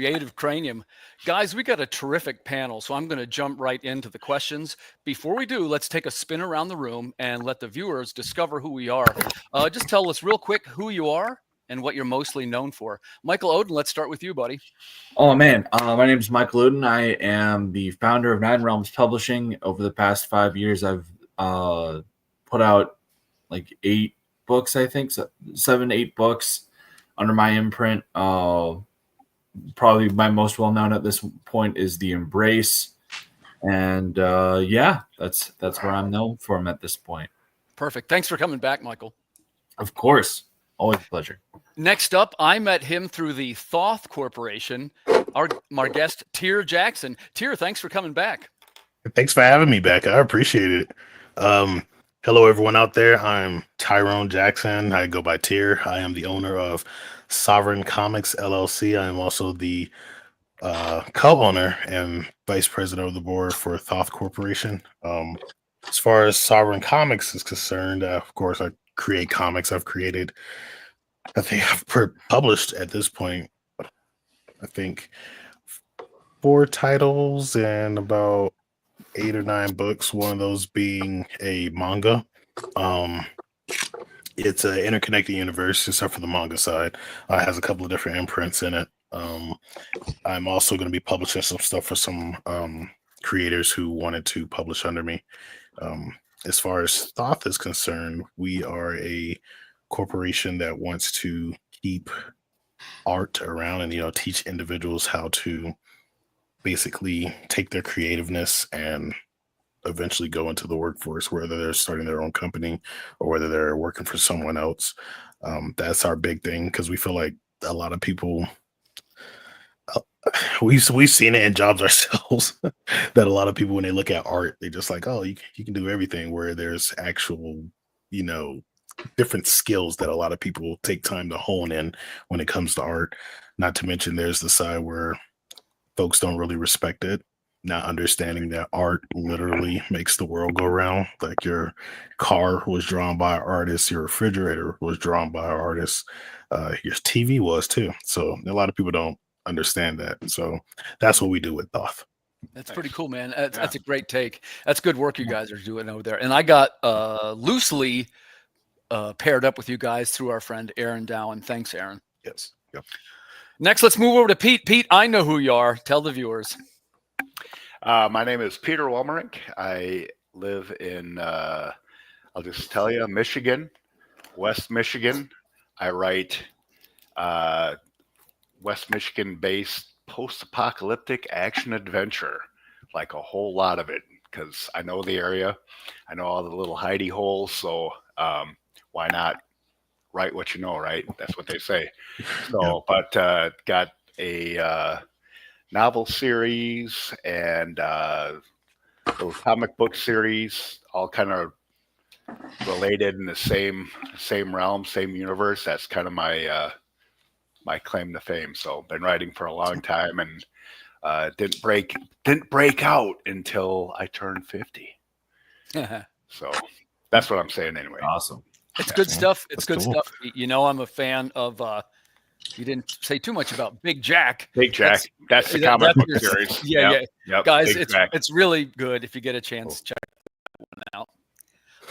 creative Cranium. Guys, we got a terrific panel, so I'm going to jump right into the questions. Before we do, let's take a spin around the room and let the viewers discover who we are. Just tell us real quick who you are and what you're mostly known for. Michael Oden, let's start with you, buddy. Oh, man. My name is Michael Oden. I am the founder of Nine Realms Publishing. Over the past 5 years, I've put out like 8 books, I think, 7, 8 books under my imprint. Probably my most well-known at this point is The Embrace. And yeah, that's where I'm known for at this point. Perfect. Thanks for coming back, Michael. Of course. Always a pleasure. Next up, I met him through the Thoth Corporation. Our guest, Tyr Jackson. Tyr, thanks for coming back. Thanks for having me back. I appreciate it. Hello, everyone out there. I'm Tyrone Jackson. I go by Tyr. I am the owner of Sovereign Comics, LLC. I am also the co-owner and vice president of the board for Thoth Corporation. As far as Sovereign Comics is concerned, of course, I create comics. I think I've published at this point, I think 4 titles and about 8 or 9 books. One of those being a manga. It's an interconnected universe, except for the manga side. It has a couple of different imprints in it. I'm also going to be publishing some stuff for some creators who wanted to publish under me. As far as Thoth is concerned, we are a corporation that wants to keep art around and teach individuals how to basically take their creativeness and eventually go into the workforce, whether they're starting their own company or whether they're working for someone else. That's our big thing, because we feel like a lot of people, we've seen it in jobs ourselves, that a lot of people, when they look at art, they just like, oh, you can do everything, where there's actual, different skills that a lot of people take time to hone in when it comes to art. Not to mention there's the side where folks don't really respect it, not understanding that art literally makes the world go round. Like, your car was drawn by an artist, your refrigerator was drawn by an artist, your TV was too. So a lot of people don't understand that. So that's what we do with Thoth. That's pretty cool, man. That's a great take. That's good work you guys are doing over there. And I got loosely paired up with you guys through our friend Aaron Dowan. Thanks, Aaron. Yes. Yep. Next, let's move over to Pete. Pete, I know who you are. Tell the viewers. My name is Peter Welmerink. I live in, I'll just tell you, Michigan, West Michigan. I write West Michigan-based post-apocalyptic action adventure, like a whole lot of it, because I know the area. I know all the little hidey holes, so why not write what you know, right? That's what they say. So, but got a novel series and little comic book series, all kind of related in the same realm, same universe. That's kind of my my claim to fame. So been writing for a long time, and didn't break out until I turned 50. So that's what I'm saying anyway. Awesome. It's good stuff. It's good stuff. I'm a fan of you didn't say too much about Big Jack. Big Jack. That's the comic book series. Yeah. Yep, guys, it's really good. If you get a chance, check that one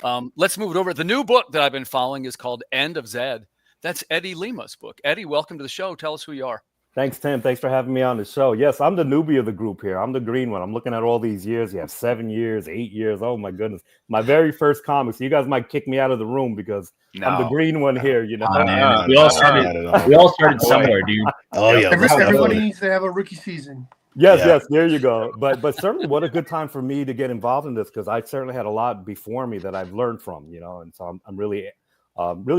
out. Let's move it over. The new book that I've been following is called End of Zed. That's Eddie Lima's book. Eddie, welcome to the show. Tell us who you are. Thanks, Tim. Thanks for having me on the show. Yes, I'm the newbie of the group here. I'm the green one. I'm looking at all these years. You have 7 years, 8 years. Oh, my goodness. My very first comics. You guys might kick me out of the room because I'm the green one here. We all started somewhere, dude. Oh, yeah. Everybody needs to have a rookie season. Yes, there you go. But certainly what a good time for me to get involved in this, because I certainly had a lot before me that I've learned from, and so I'm really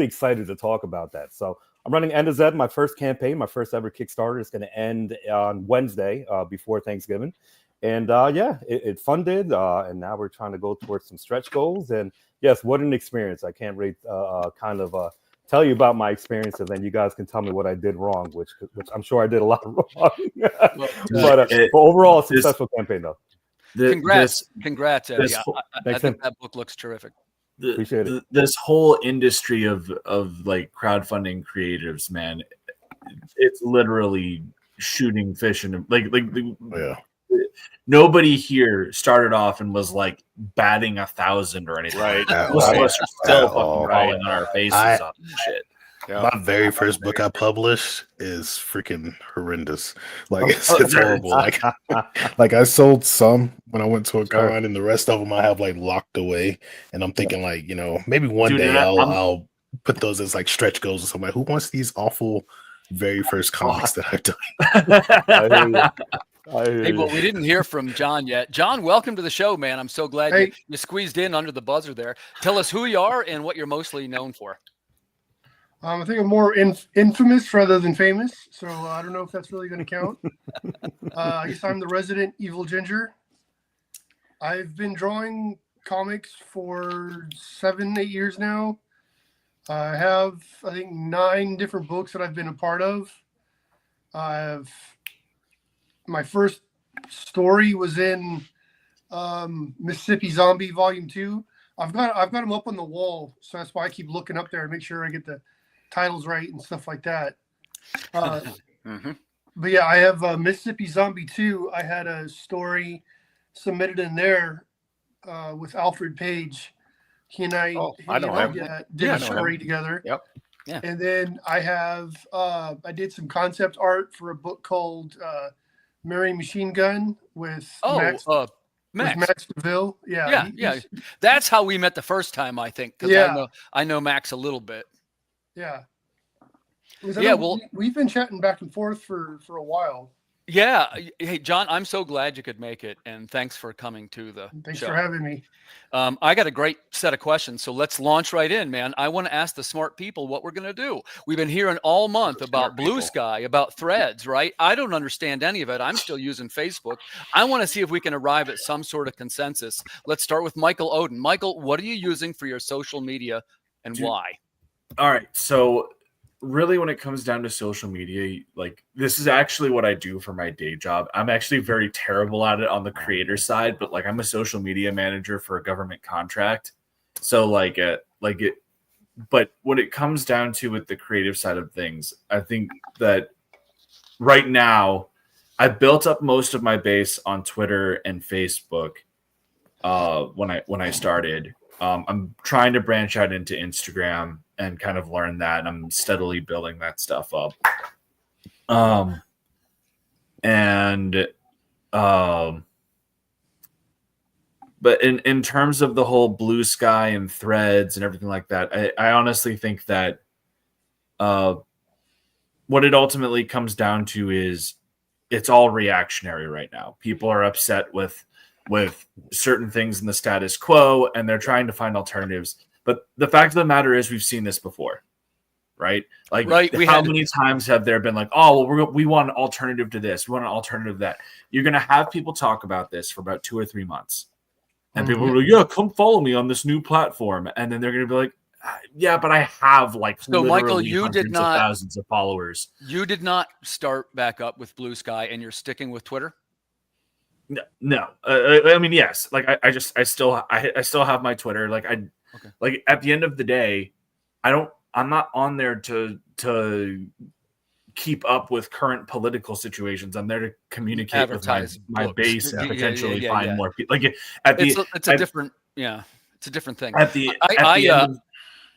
excited to talk about that. So I'm running End of Zed, my first campaign, my first ever Kickstarter. It's going to end on Wednesday before Thanksgiving. And it funded, and now we're trying to go towards some stretch goals. And yes, what an experience. I can't really tell you about my experience, and then you guys can tell me what I did wrong, which I'm sure I did a lot wrong. but overall, a successful campaign, though. Congrats, Eddie. I think that book looks terrific. Appreciate it. This whole industry of like crowdfunding creatives, man, it's literally shooting fish and Yeah. nobody here started off and was like batting 1,000 or anything. Right. Most of us are still fucking all. falling on our faces on this shit. Yeah. My very first book I published is freaking horrendous. Like it's horrible. Like I sold some when I went to a con, and the rest of them I have like locked away. And I'm thinking like, maybe one Dude, day and I'll put those as like stretch goals or something. Like, who wants these awful very first comics that I've done? I hear you. I hear Hey, you. well, we didn't hear from John yet. John, welcome to the show, man. I'm so glad Hey. you squeezed in under the buzzer there. Tell us who you are and what you're mostly known for. I think I'm more infamous rather than famous, so I don't know if that's really going to count. I guess I'm the resident evil ginger. I've been drawing comics for 7-8 years now. I have, I think, 9 different books that I've been a part of. My first story was in Mississippi Zombie Volume 2. I've got them up on the wall, so that's why I keep looking up there and make sure I get the titles right and stuff like that. But yeah, I have Mississippi Zombie 2. I had a story submitted in there with Alfred Page. He and I, did a story together. Yep. Yeah. And then I have I did some concept art for a book called Mary Machine Gun with Max. Max. With Max DeVille. Yeah. Yeah. That's how we met the first time, I think. Because I know Max a little bit. Yeah. We've been chatting back and forth for a while. Yeah. Hey, John, I'm so glad you could make it, and thanks for coming to the Thanks show. for having me. I got a great set of questions, so let's launch right in, man. I want to ask the smart people what we're going to do. We've been hearing all month about Blue Sky, about Threads, right? I don't understand any of it. I'm still using Facebook. I want to see if we can arrive at some sort of consensus. Let's start with Michael Oden. Michael, what are you using for your social media and why? All right, so really when it comes down to social media, like this is actually what I do for my day job. I'm actually very terrible at it on the creator side, but like I'm a social media manager for a government contract. So but when it comes down to with the creative side of things, I think that right now I built up most of my base on Twitter and Facebook when I started. I'm trying to branch out into Instagram and kind of learn that, and I'm steadily building that stuff up. But in terms of the whole Blue Sky and Threads and everything like that, I honestly think that what it ultimately comes down to is it's all reactionary right now. People are upset with certain things in the status quo, and they're trying to find alternatives. But the fact of the matter is, we've seen this before, right? Like, how many times have there been like, oh, well, we want an alternative to this, we want an alternative to that. You're going to have people talk about this for about 2 or 3 months, and people will be like, yeah, come follow me on this new platform, and then they're going to be like, yeah, but I have like so Michael, you did not thousands of followers. You did not start back up with Blue Sky, and you're sticking with Twitter. No. I mean, yes. Like I still have my Twitter. Like like at the end of the day, I'm not on there to keep up with current political situations. I'm there to communicate with my base and potentially find more people. Like it's a different thing.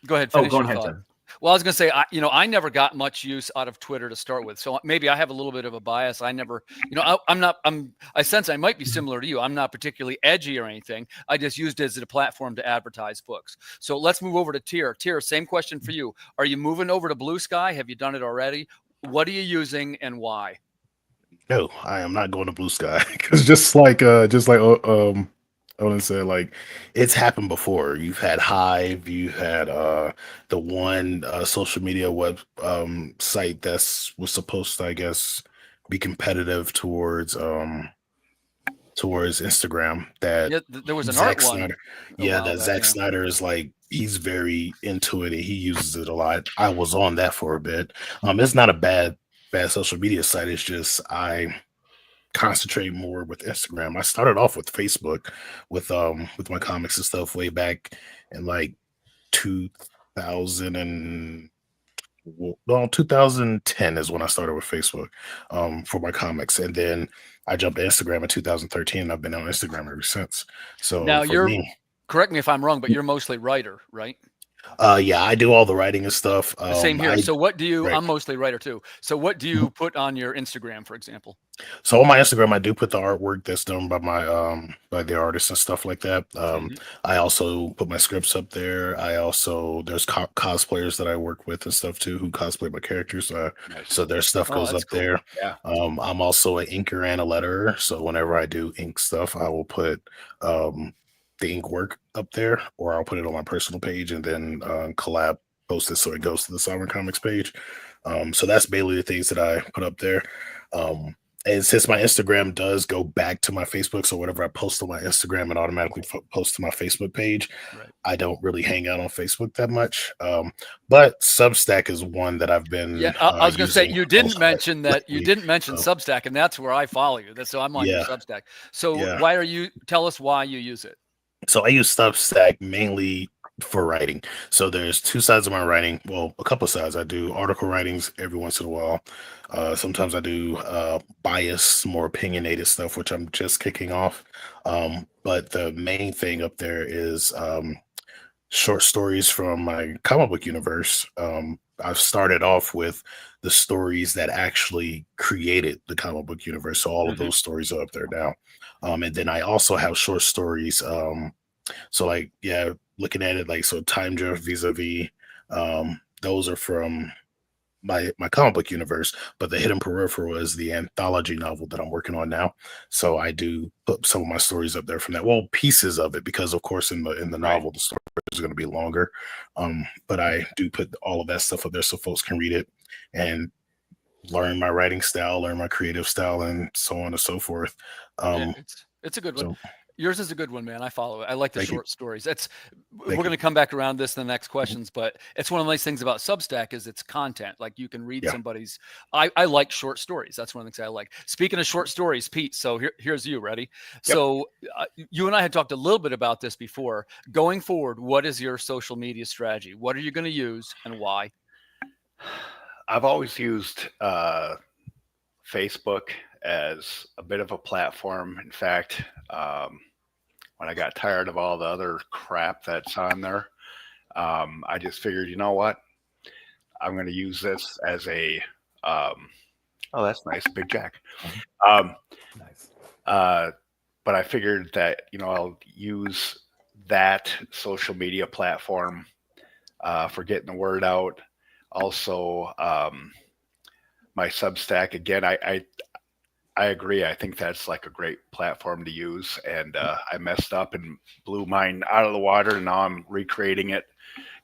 Go ahead. Go ahead, Tim. Well, I was going to say, I never got much use out of Twitter to start with. So maybe I have a little bit of a bias. I never, I sense I might be similar to you. I'm not particularly edgy or anything. I just used it as a platform to advertise books. So let's move over to Tier. Tier, same question for you. Are you moving over to Blue Sky? Have you done it already? What are you using and why? No, I am not going to Blue Sky because Owen said, like, it's happened before. You've had Hive, you had the one social media web site that was supposed to, I guess, be competitive towards Instagram. That there was an Zack art Snyder, one. Zack Snyder is like, he's very into it and he uses it a lot. I was on that for a bit. It's not a bad social media site. It's just I concentrate more with Instagram. I started off with Facebook with my comics and stuff way back in like 2000 and well, 2010 is when I started with Facebook for my comics, and then I jumped to Instagram in 2013, and I've been on Instagram ever since. So Now for me, correct me if I'm wrong, but you're mostly writer, right? yeah, I do all the writing and stuff. Same here. So what do you? Right. I'm mostly writer too. So what do you put on your Instagram, for example? So on my Instagram, I do put the artwork that's done by my by the artists and stuff like that. Mhm. I also put my scripts up there. I also there's cosplayers that I work with and stuff too who cosplay my characters. Nice. So their stuff Oh, goes that's up cool. there. Yeah. I'm also an inker and a letterer. So whenever I do ink stuff, I will put the ink work up there, or I'll put it on my personal page and then collab post it so it goes to the Sovereign Comics page. So that's mainly the things that I put up there. And since my Instagram does go back to my Facebook, so whatever I post on my Instagram, it automatically posts to my Facebook page. Right. I don't really hang out on Facebook that much. But Substack is one that I've been. Yeah, I was going to say using you didn't most mention that. You lately. didn't mention So, Substack, and that's where I follow you. So I'm on your Yeah. Substack. So Yeah. why are you? Tell us why you use it. So I use Substack mainly for writing. So there's two sides of my writing. Well, a couple of sides. I do article writings every once in a while. Sometimes I do bias, more opinionated stuff, which I'm just kicking off. But the main thing up there is short stories from my comic book universe. I've started off with the stories that actually created the comic book universe. So all of those stories are up there now. And then I also have short stories. So like, yeah, looking at it like, so Time Drift, Vis-a-vis, those are from my comic book universe, but the Hidden Peripheral is the anthology novel that I'm working on now. So I do put some of my stories up there from that. Well, pieces of it, because of course in the novel the story is going to be longer. But I do put all of that stuff up there so folks can read it and learn my writing style, learn my creative style, and so on and so forth. Yeah, it's a good one. So Yours is a good one, man. I follow it. I like the Thank you. short stories. We're Thank going to you. come back around this in the next questions, but it's one of the nice things about Substack is it's content. Like you can read Yeah. somebody's. I like short stories. That's one of the things I like. Speaking of short stories, Pete. So here's you. Ready? So you and I had talked a little bit about this before. Going forward, what is your social media strategy? What are you going to use and why? I've always used Facebook as a bit of a platform. In fact, when I got tired of all the other crap that's on there, I just figured, you know what? I'm going to use this as a. Oh, that's nice, Big Jack. Nice. But I figured that I'll use that social media platform for getting the word out. Also, my Substack again. I agree. I think that's like a great platform to use. And I messed up and blew mine out of the water, and now I'm recreating it.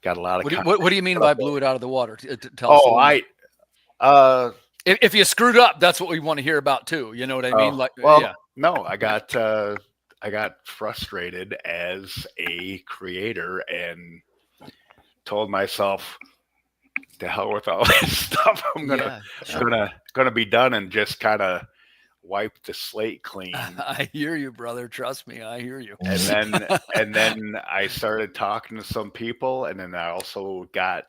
Got a lot of. What do you mean by blew it out of the water? Tell us. If you screwed up, that's what we want to hear about too. You know what I mean? No, I got frustrated as a creator and told myself, "To hell with all this stuff. I'm gonna be done and just kind of wipe the slate clean." I hear you, brother. Trust me, I hear you. And then I started talking to some people, and then I also got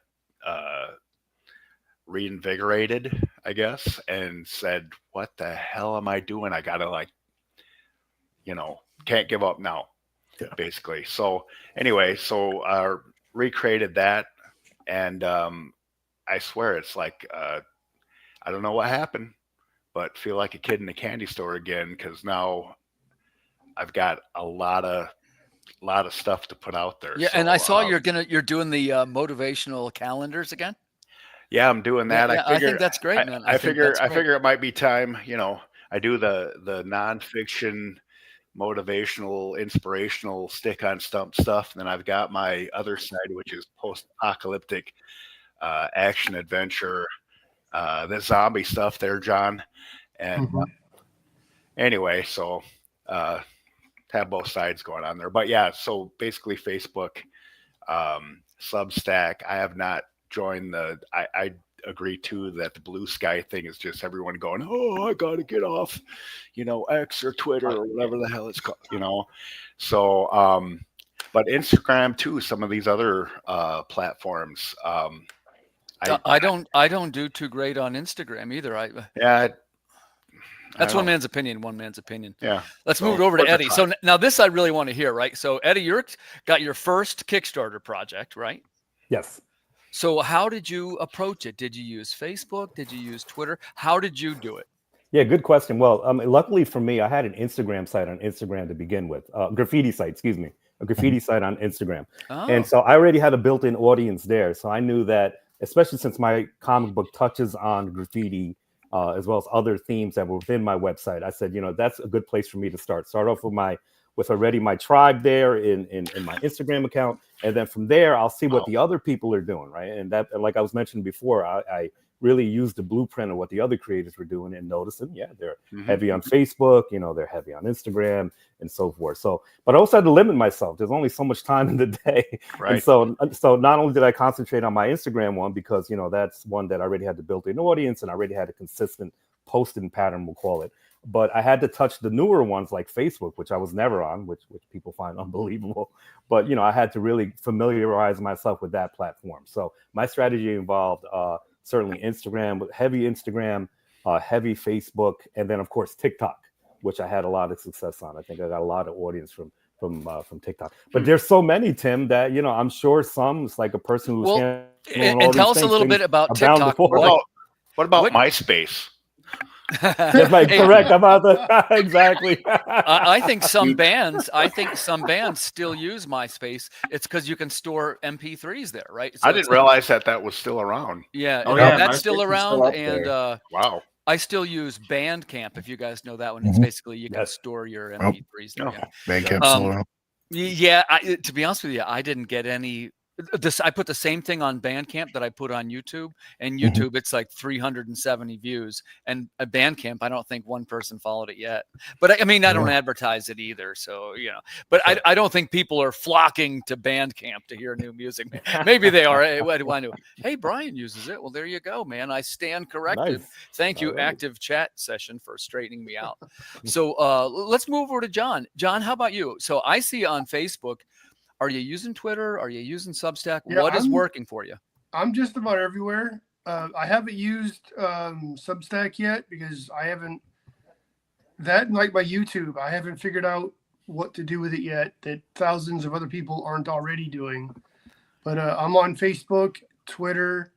reinvigorated, I guess, and said, "What the hell am I doing? I gotta can't give up now." Yeah. Basically. So anyway, so recreated that, and I swear it's like I don't know what happened, but feel like a kid in a candy store again, because now I've got a lot of stuff to put out there. Yeah, so, and I saw you're doing the motivational calendars again. Yeah, I'm doing that. Yeah, I think that's great, man. I figure it might be time. I do the nonfiction, motivational, inspirational, stick on stump stuff, and then I've got my other side, which is post-apocalyptic action adventure, the zombie stuff there, John. And anyway, so have both sides going on there. But yeah, so basically Facebook, Substack. I have not joined I agree too that the blue sky thing is just everyone going, "Oh, I got to get off, X or Twitter or whatever the hell it's called, So, but Instagram too, some of these other platforms. I don't do too great on Instagram either. Yeah, That's I one don't- man's opinion. One man's opinion. Yeah. Let's So, move it over to worth a Eddie. try. So now this I really want to hear, right? So Eddie, you're got your first Kickstarter project, right? Yes. So how did you approach it? Did you use Facebook? Did you use Twitter? How did you do it? Yeah, good question. Well, luckily for me, I had an Instagram site on Instagram to begin with, graffiti site, excuse me, a graffiti site on Instagram. Oh, And so I already had a built-in audience there. So I knew that, especially since my comic book touches on graffiti, as well as other themes that were within my website, I said, that's a good place for me to start. Start off with already my tribe there in my Instagram account. And then from there, I'll see what the other people are doing, right? And that, like I was mentioning before, I really used the blueprint of what the other creators were doing and noticing, they're heavy on Facebook, they're heavy on Instagram and so forth. So, but I also had to limit myself. There's only so much time in the day. Right. And so not only did I concentrate on my Instagram one, because, that's one that I already had the built-in audience and I already had a consistent posting pattern, we'll call it. But I had to touch the newer ones like Facebook, which I was never on, which people find unbelievable. But, I had to really familiarize myself with that platform. So my strategy involved, certainly Instagram, heavy Facebook, and then of course TikTok, which I had a lot of success on. I think I got a lot of audience from TikTok. But there's so many, Tim, that I'm sure some it's like a person who's and tell us a little bit about TikTok. What about MySpace? That's right, correct. About the exactly. I think some bands still use MySpace. It's because you can store MP3s there, right? So I didn't realize that was still around. Yeah, Oh, yeah, that's MySpace still is around. still up And there. Wow. I still use Bandcamp. If you guys know that one, it's basically you can store your MP3s there. No, Yeah. Bandcamp's still around. Yeah, to be honest with you, I didn't get any. I put the same thing on Bandcamp that I put on YouTube, and YouTube it's like 370 views, and at Bandcamp I don't think one person followed it yet. But I mean, I don't advertise it either, so But I don't think people are flocking to Bandcamp to hear new music. Maybe they are. Hey, what do I know? Hey, Brian uses it. Well, there you go, man. I stand corrected. Nice. Thank you, All right. Active Chat Session, for straightening me out. So let's move over to John. John, how about you? So I see on Facebook. Are you using Twitter? Are you using Substack? Yeah, What is working for you? I'm just about everywhere. I haven't used Substack yet because I haven't like my YouTube. I haven't figured out what to do with it yet that thousands of other people aren't already doing. But I'm on Facebook, Twitter,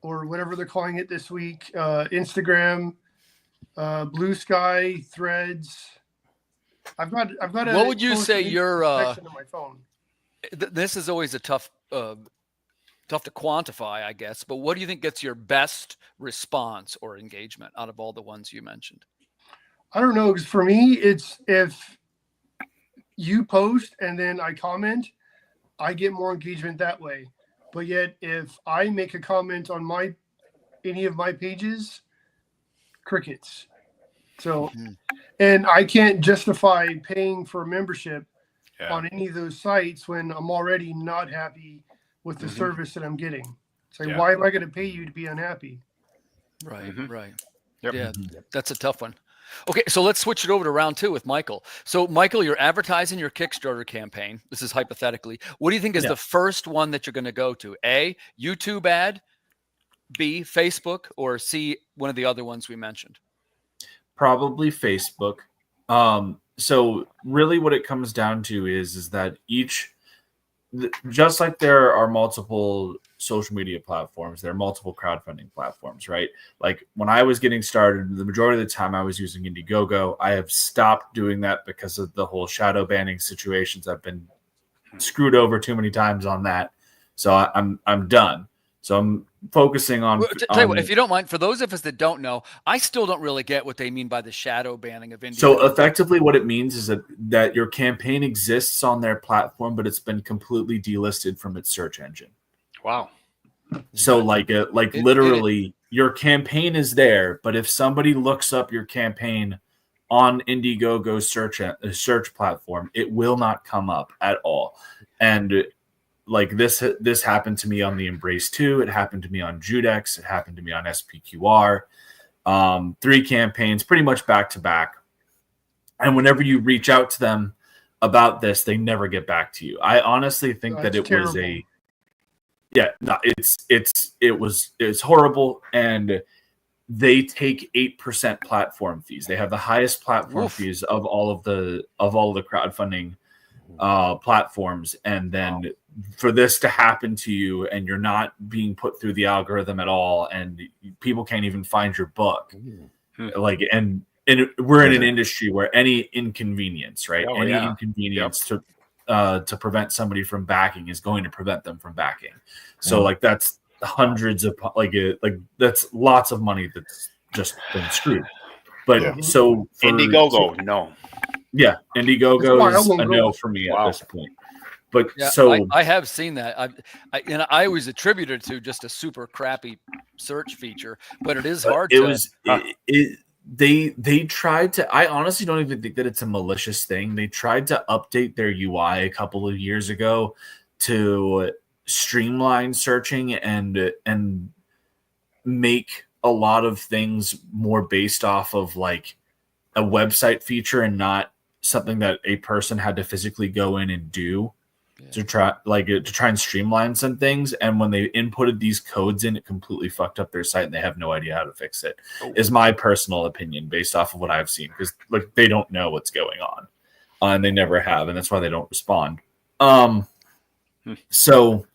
or whatever they're calling it this week, Instagram, Blue Sky, Threads. I've got. What would you say your section on my phone? This is always a tough to quantify, I guess. But what do you think gets your best response or engagement out of all the ones you mentioned? I don't know, because for me, it's if you post and then I comment, I get more engagement that way. But yet, if I make a comment on any of my pages, crickets. So, and I can't justify paying for a membership on any of those sites when I'm already not happy with the service that I'm getting. It's like, why am I going to pay you to be unhappy? Right, right. Yep. Yeah, that's a tough one. Okay, so let's switch it over to round two with Michael. So, Michael, you're advertising your Kickstarter campaign. This is hypothetically. What do you think is the first one that you're going to go to? A, YouTube ad, B, Facebook, or C, one of the other ones we mentioned? Probably Facebook. So really what it comes down to is that just like there are multiple social media platforms, there are multiple crowdfunding platforms, right? Like when I was getting started, the majority of the time I was using Indiegogo. I have stopped doing that because of the whole shadow banning situations. I've been screwed over too many times on that. So I'm done. So I'm focusing on. Tell you what, if you don't mind, for those of us that don't know, I still don't really get what they mean by the shadow banning of Indiegogo. So effectively, what it means is that your campaign exists on their platform, but it's been completely delisted from its search engine. Wow. So literally, your campaign is there, but if somebody looks up your campaign on Indiegogo's search platform, it will not come up at all. And like this happened to me on the Embrace 2. It happened to me on Judex. It happened to me on SPQR. 3 campaigns pretty much back to back. And whenever you reach out to them about this, they never get back to you. I honestly think that it terrible. was Yeah, no, it's horrible, and they take 8% platform fees. They have the highest platform Oof. fees of all of the crowdfunding platforms, and then for this to happen to you, and you're not being put through the algorithm at all, and people can't even find your book, like, and we're in an industry where any inconvenience, right? Oh, Any yeah. inconvenience to prevent somebody from backing is going to prevent them from backing. So like that's hundreds of like that's lots of money that's just been screwed. But so for Indiegogo, no. yeah, Indiegogo is a no for me at this point. But Yeah, so I have seen that. I always attribute it to just a super crappy search feature, but it is hard. They tried to. I honestly don't even think that it's a malicious thing. They tried to update their UI a couple of years ago to streamline searching and make a lot of things more based off of like a website feature and not something that a person had to physically go in and do to try and streamline some things. And when they inputted these codes in, it completely fucked up their site, and they have no idea how to fix it. Is my personal opinion based off of what I've seen, because like they don't know what's going on, and they never have, and that's why they don't respond. So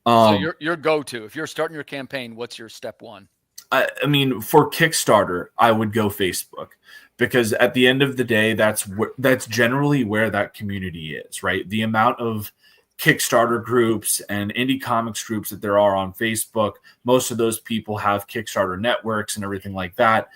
your go-to, if you're starting your campaign, what's your step one? I mean, for Kickstarter, I would go Facebook, because at the end of the day, that's generally where that community is, right? The amount of Kickstarter groups and indie comics groups that there are on Facebook, most of those people have Kickstarter networks and everything like that.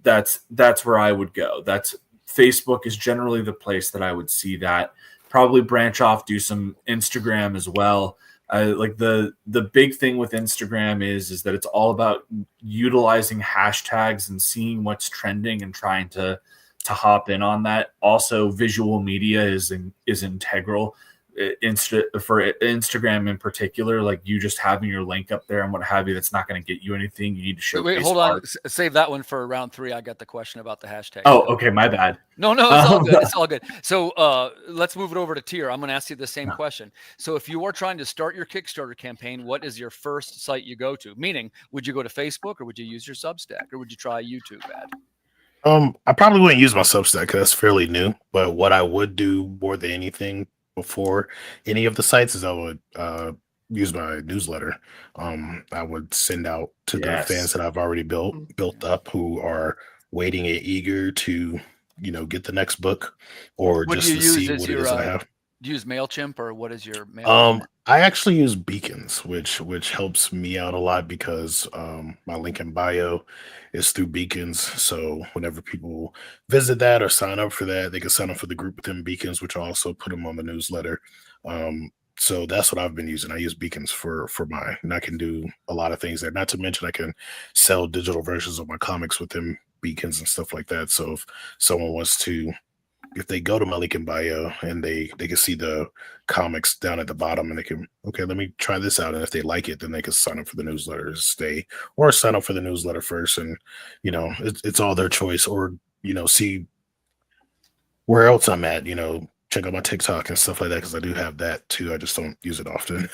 That's where I would go. That's Facebook is generally the place that I would see that. Probably branch off, do some Instagram as well. Like the big thing with Instagram is that it's all about utilizing hashtags and seeing what's trending and trying to hop in on that. Also, visual media is integral. For Instagram in particular, like you just having your link up there and what have you, that's not going to get you anything. You need to show. Wait, hold on. Save that one for round 3. I got the question about the hashtag. Oh, okay, my bad. No, it's all good. It's all good. So let's move it over to Tier. I'm going to ask you the same question. So if you are trying to start your Kickstarter campaign, what is your first site you go to? Meaning, would you go to Facebook, or would you use your Substack, or would you try a YouTube ad? I probably wouldn't use my Substack because that's fairly new. But what I would do more than anything before any of the sites is I would use my newsletter. I would send out to the fans that I've already built up, who are waiting and eager to get the next book, or what just do you to use see as what your, it is I have. Do you use MailChimp, or what is your mail? I actually use Beacons, which helps me out a lot, because my link in bio is through Beacons. So whenever people visit that or sign up for that, they can sign up for the group within Beacons, which I'll also put them on the newsletter. So that's what I've been using. I use Beacons for mine, and I can do a lot of things there. Not to mention I can sell digital versions of my comics within Beacons and stuff like that. So if someone wants to, if they go to my link in bio and they can see the comics down at the bottom, and they can, okay, let me try this out. And if they like it, then they can sign up for the newsletter, or sign up for the newsletter first. And, it's all their choice, or, see where else I'm at, check out my TikTok and stuff like that, because I do have that too. I just don't use it often,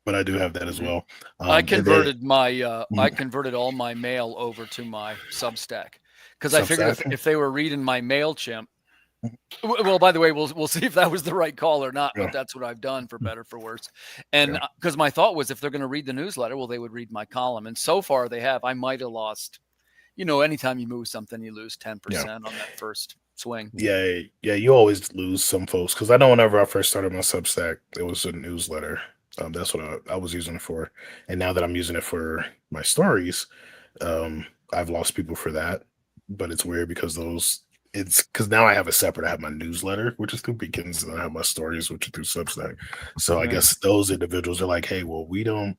but I do have that as well. I converted I converted all my mail over to my Substack, because I figured if they were reading my MailChimp, well, by the way, we'll see if that was the right call or not, but that's what I've done, for better, for worse. And because my thought was, if they're going to read the newsletter, well, they would read my column. And so far they have. I might have lost, anytime you move something, you lose 10% on that first swing. Yeah, you always lose some folks, because I know whenever I first started my Substack, it was a newsletter. That's what I was using it for. And now that I'm using it for my stories, I've lost people for that. But it's weird because it's because now I have a separate. I have my newsletter, which is through Beacons, and I have my stories, which are through Substack. So I guess those individuals are like, hey, well, we don't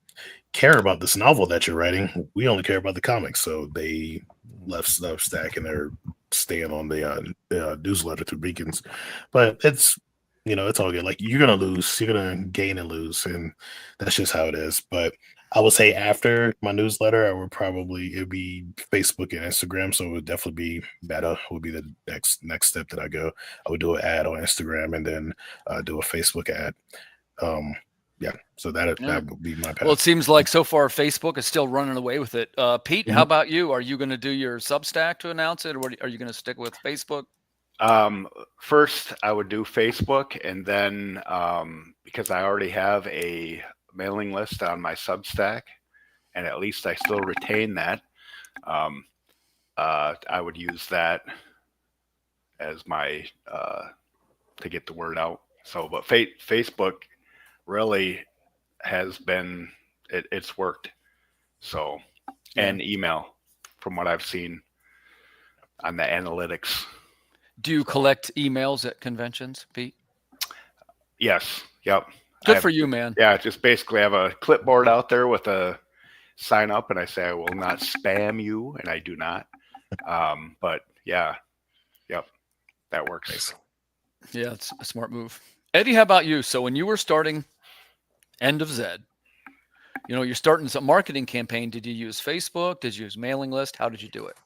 care about this novel that you're writing. We only care about the comics. So they left Substack, and they're staying on the newsletter through Beacons. But it's all good. Like, you're gonna lose, you're gonna gain and lose, and that's just how it is. But I would say after my newsletter, it'd be Facebook and Instagram. So it would definitely be Meta would be the next step that I go. I would do an ad on Instagram, and then do a Facebook ad. yeah, so that Yeah. that would be my path. Well, it seems like so far Facebook is still running away with it. Pete, how about you? Are you going to do your Substack to announce it, or are you going to stick with Facebook? First, I would do Facebook, and then because I already have a mailing list on my Substack, and at least I still retain that, I would use that as my to get the word out. So, but Facebook really has been it's worked. So, and email from what I've seen on the analytics. Do you collect emails at conventions, Pete? Yes. Yep. Good for you, man. Yeah, just basically have a clipboard out there with a sign up, and I say I will not spam you, and I do not. But yeah, yep, that works. Nice. Yeah, it's a smart move. Eddie, how about you? So when you were starting End of Zed, you're starting some marketing campaign. Did you use Facebook? Did you use mailing list? How did you do it?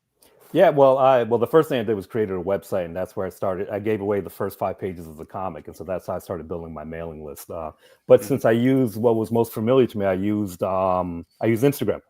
Yeah, well, the first thing I did was created a website, and that's where I started. I gave away the first 5 pages of the comic, and so that's how I started building my mailing list. But since I used what was most familiar to me, I used Instagram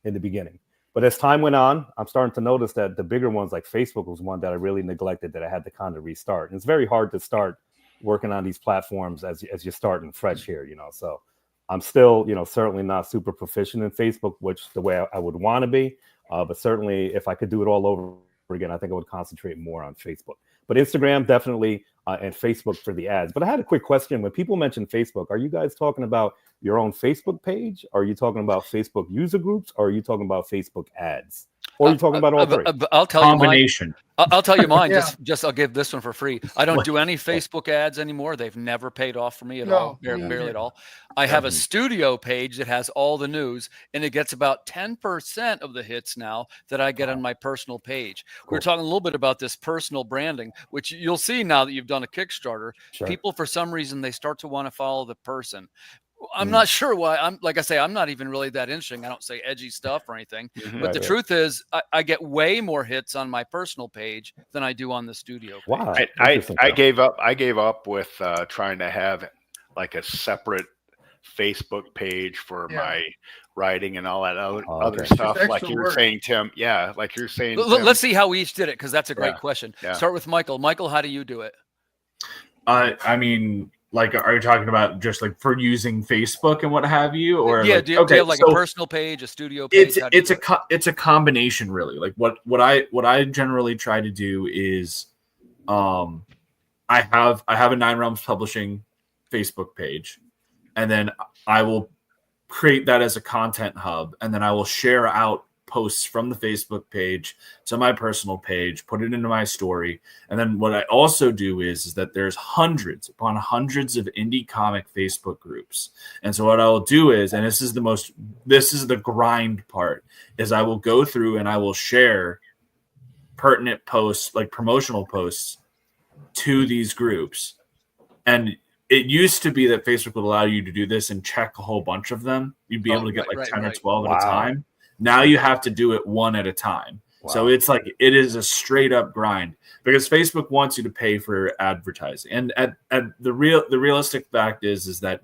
in the beginning. But as time went on, I'm starting to notice that the bigger ones, like Facebook, was one that I really neglected, that I had to kind of restart. And it's very hard to start working on these platforms as you're starting fresh here, So I'm still, certainly not super proficient in Facebook, which the way I would want to be. But certainly, if I could do it all over again, I think I would concentrate more on Facebook. But Instagram, definitely, and Facebook for the ads. But I had a quick question. When people mention Facebook, are you guys talking about your own Facebook page? Are you talking about Facebook user groups? Or are you talking about Facebook ads? Or are you talking about all three? I'll tell Combination. you mine. I'll tell you mine. Yeah. Just I'll give this one for free. I don't do any Facebook ads anymore. They've never paid off for me at all, barely at all. I have a studio page that has all the news, and it gets about 10% of the hits now that I get on my personal page. Cool. We're talking a little bit about this personal branding, which you'll see now that you've done a Kickstarter. Sure. People, for some reason, they start to want to follow the person. I'm not sure why. Like I say, I'm not even really that interesting. I don't say edgy stuff or anything. But the truth is, I get way more hits on my personal page than I do on the studio page. Wow. I gave up with trying to have like a separate Facebook page for my writing and all that other stuff. Like you were saying, Tim. Yeah, like you're saying. Let's see how we each did it, because that's a great question. Yeah. Start with Michael. Michael, how do you do it? I mean, like, are you talking about just like for using Facebook and what have you, or yeah? Like, do you have like a personal page, a studio page? It's a combination, really. Like what I generally try to do is, I have a Nine Realms Publishing Facebook page, and then I will create that as a content hub, and then I will share out posts from the Facebook page to my personal page, put it into my story. And then what I also do is that there's hundreds upon hundreds of indie comic Facebook groups. And so what I'll do is, and this is the grind part, is I will go through and I will share pertinent posts, like promotional posts, to these groups. And it used to be that Facebook would allow you to do this and check a whole bunch of them. You'd be able to get 10 or 12 at a time. Now you have to do it one at a time. Wow. So it's like, it is a straight up grind, because Facebook wants you to pay for advertising. And at the realistic fact is that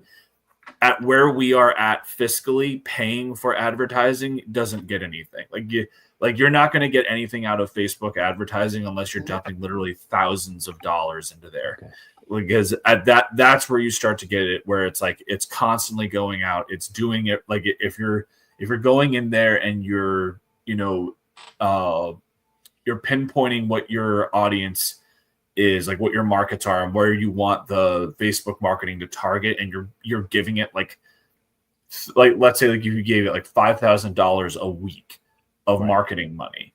at where we are at fiscally, paying for advertising doesn't get anything. You're not going to get anything out of Facebook advertising unless you're dumping literally thousands of dollars into there. Okay. Because at that's where you start to get it, where it's like, it's constantly going out. It's doing it. Like if you're going in there and you're pinpointing what your audience is, like what your markets are and where you want the Facebook marketing to target, and you're giving it like let's say like you gave it like $5,000 a week of marketing money,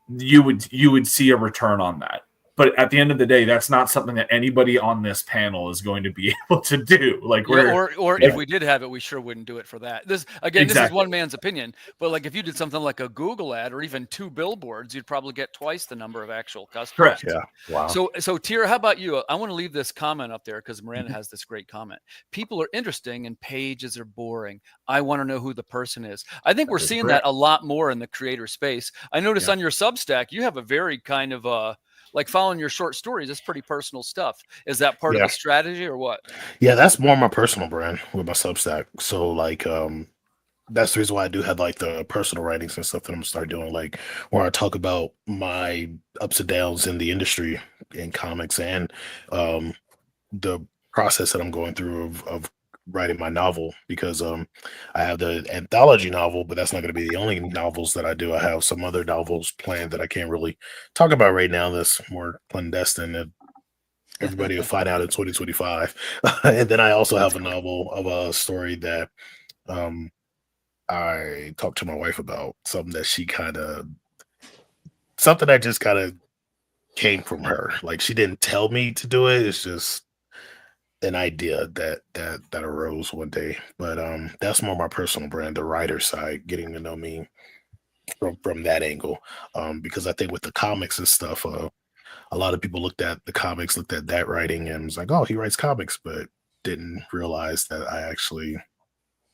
you would see a return on that. But at the end of the day, that's not something that anybody on this panel is going to be able to do. If we did have it, we sure wouldn't do it for that. This is one man's opinion. But like if you did something like a Google ad or even 2 billboards, you'd probably get twice the number of actual customers. Correct. Yeah. Wow. So Tira, how about you? I want to leave this comment up there because Miranda has this great comment. People are interesting and pages are boring. I want to know who the person is. I think we're seeing that a lot more in the creator space. I noticed on your Substack, you have a very kind of like following your short stories, it's pretty personal stuff. Is that part of Yeah. the strategy or what? Yeah, that's more my personal brand with my Substack. So like that's the reason why I do have like the personal writings and stuff that I'm gonna start doing, like where I talk about my ups and downs in the industry in comics and the process that I'm going through of writing my novel, because I have the anthology novel, but that's not going to be the only novels that I do. I have some other novels planned that I can't really talk about right now. That's more clandestine, and everybody will find out in 2025. And then I also have a novel of a story that um, I talked to my wife about, something that she something that just kind of came from her. Like, she didn't tell me to do it. It's just an idea that arose one day. But that's more my personal brand, the writer side, getting to know me from that angle. Because I think with the comics and stuff, a lot of people looked at the comics, looked at that writing, and was like, oh, he writes comics, but didn't realize that I actually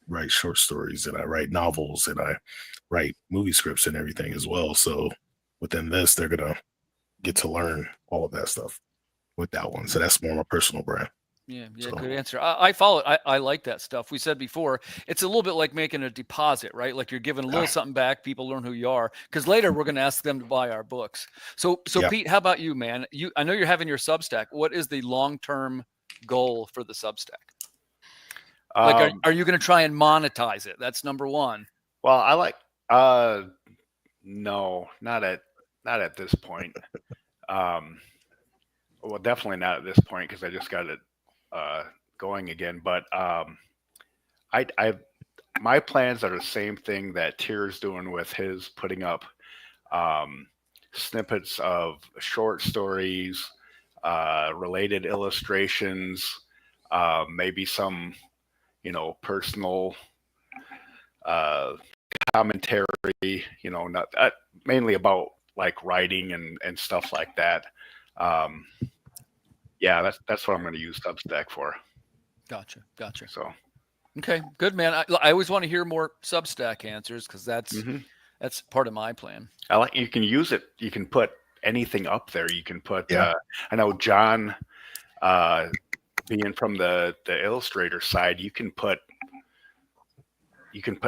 write short stories and I write novels and I write movie scripts and everything as well. So within this, they're gonna get to learn all of that stuff with that one. So that's more my personal brand. Yeah, So, good answer. I follow it. I like that stuff. We said before, it's a little bit like making a deposit, right? Like you're giving a little something back. People learn who you are, because later we're going to ask them to buy our books. So Yeah. Pete, how about you, man? I know you're having your Substack. What is the long-term goal for the Substack? Like, are you going to try and monetize it? That's number one. Well, I like no, not at this point. Well, definitely not at this point, because I just got it going again. But my plans are the same thing that Tier's doing with his, putting up snippets of short stories, related illustrations, maybe some, personal commentary, not mainly about like writing and stuff like that. Yeah, that's what I'm going to use Substack for. Gotcha. So Okay, good, man. I always want to hear more Substack answers, because that's part of my plan. you can use it. You can put anything up there. You can put. Yeah. I know John, being from the illustrator side, you can put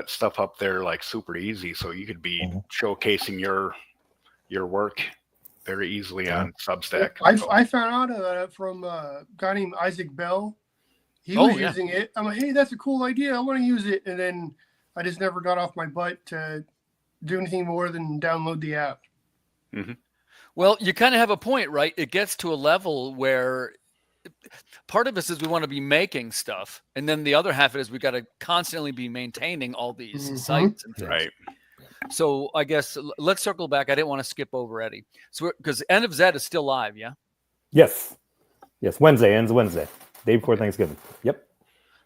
stuff up there like super easy. So you could be showcasing your work very easily on Substack. I found out from a guy named Isaac Bell. He was using it. I'm like, hey, that's a cool idea. I want to use it. And then I just never got off my butt to do anything more than download the app. Mm-hmm. Well, you kind of have a point, right? It gets to a level where part of us is we want to be making stuff, and then the other half of it is we got to constantly be maintaining all these sites and things. Right. So I guess let's circle back. I didn't want to skip over Eddie. So because End of Zed is still live, yeah? Yes. Wednesday ends Wednesday, day before Thanksgiving. Yep.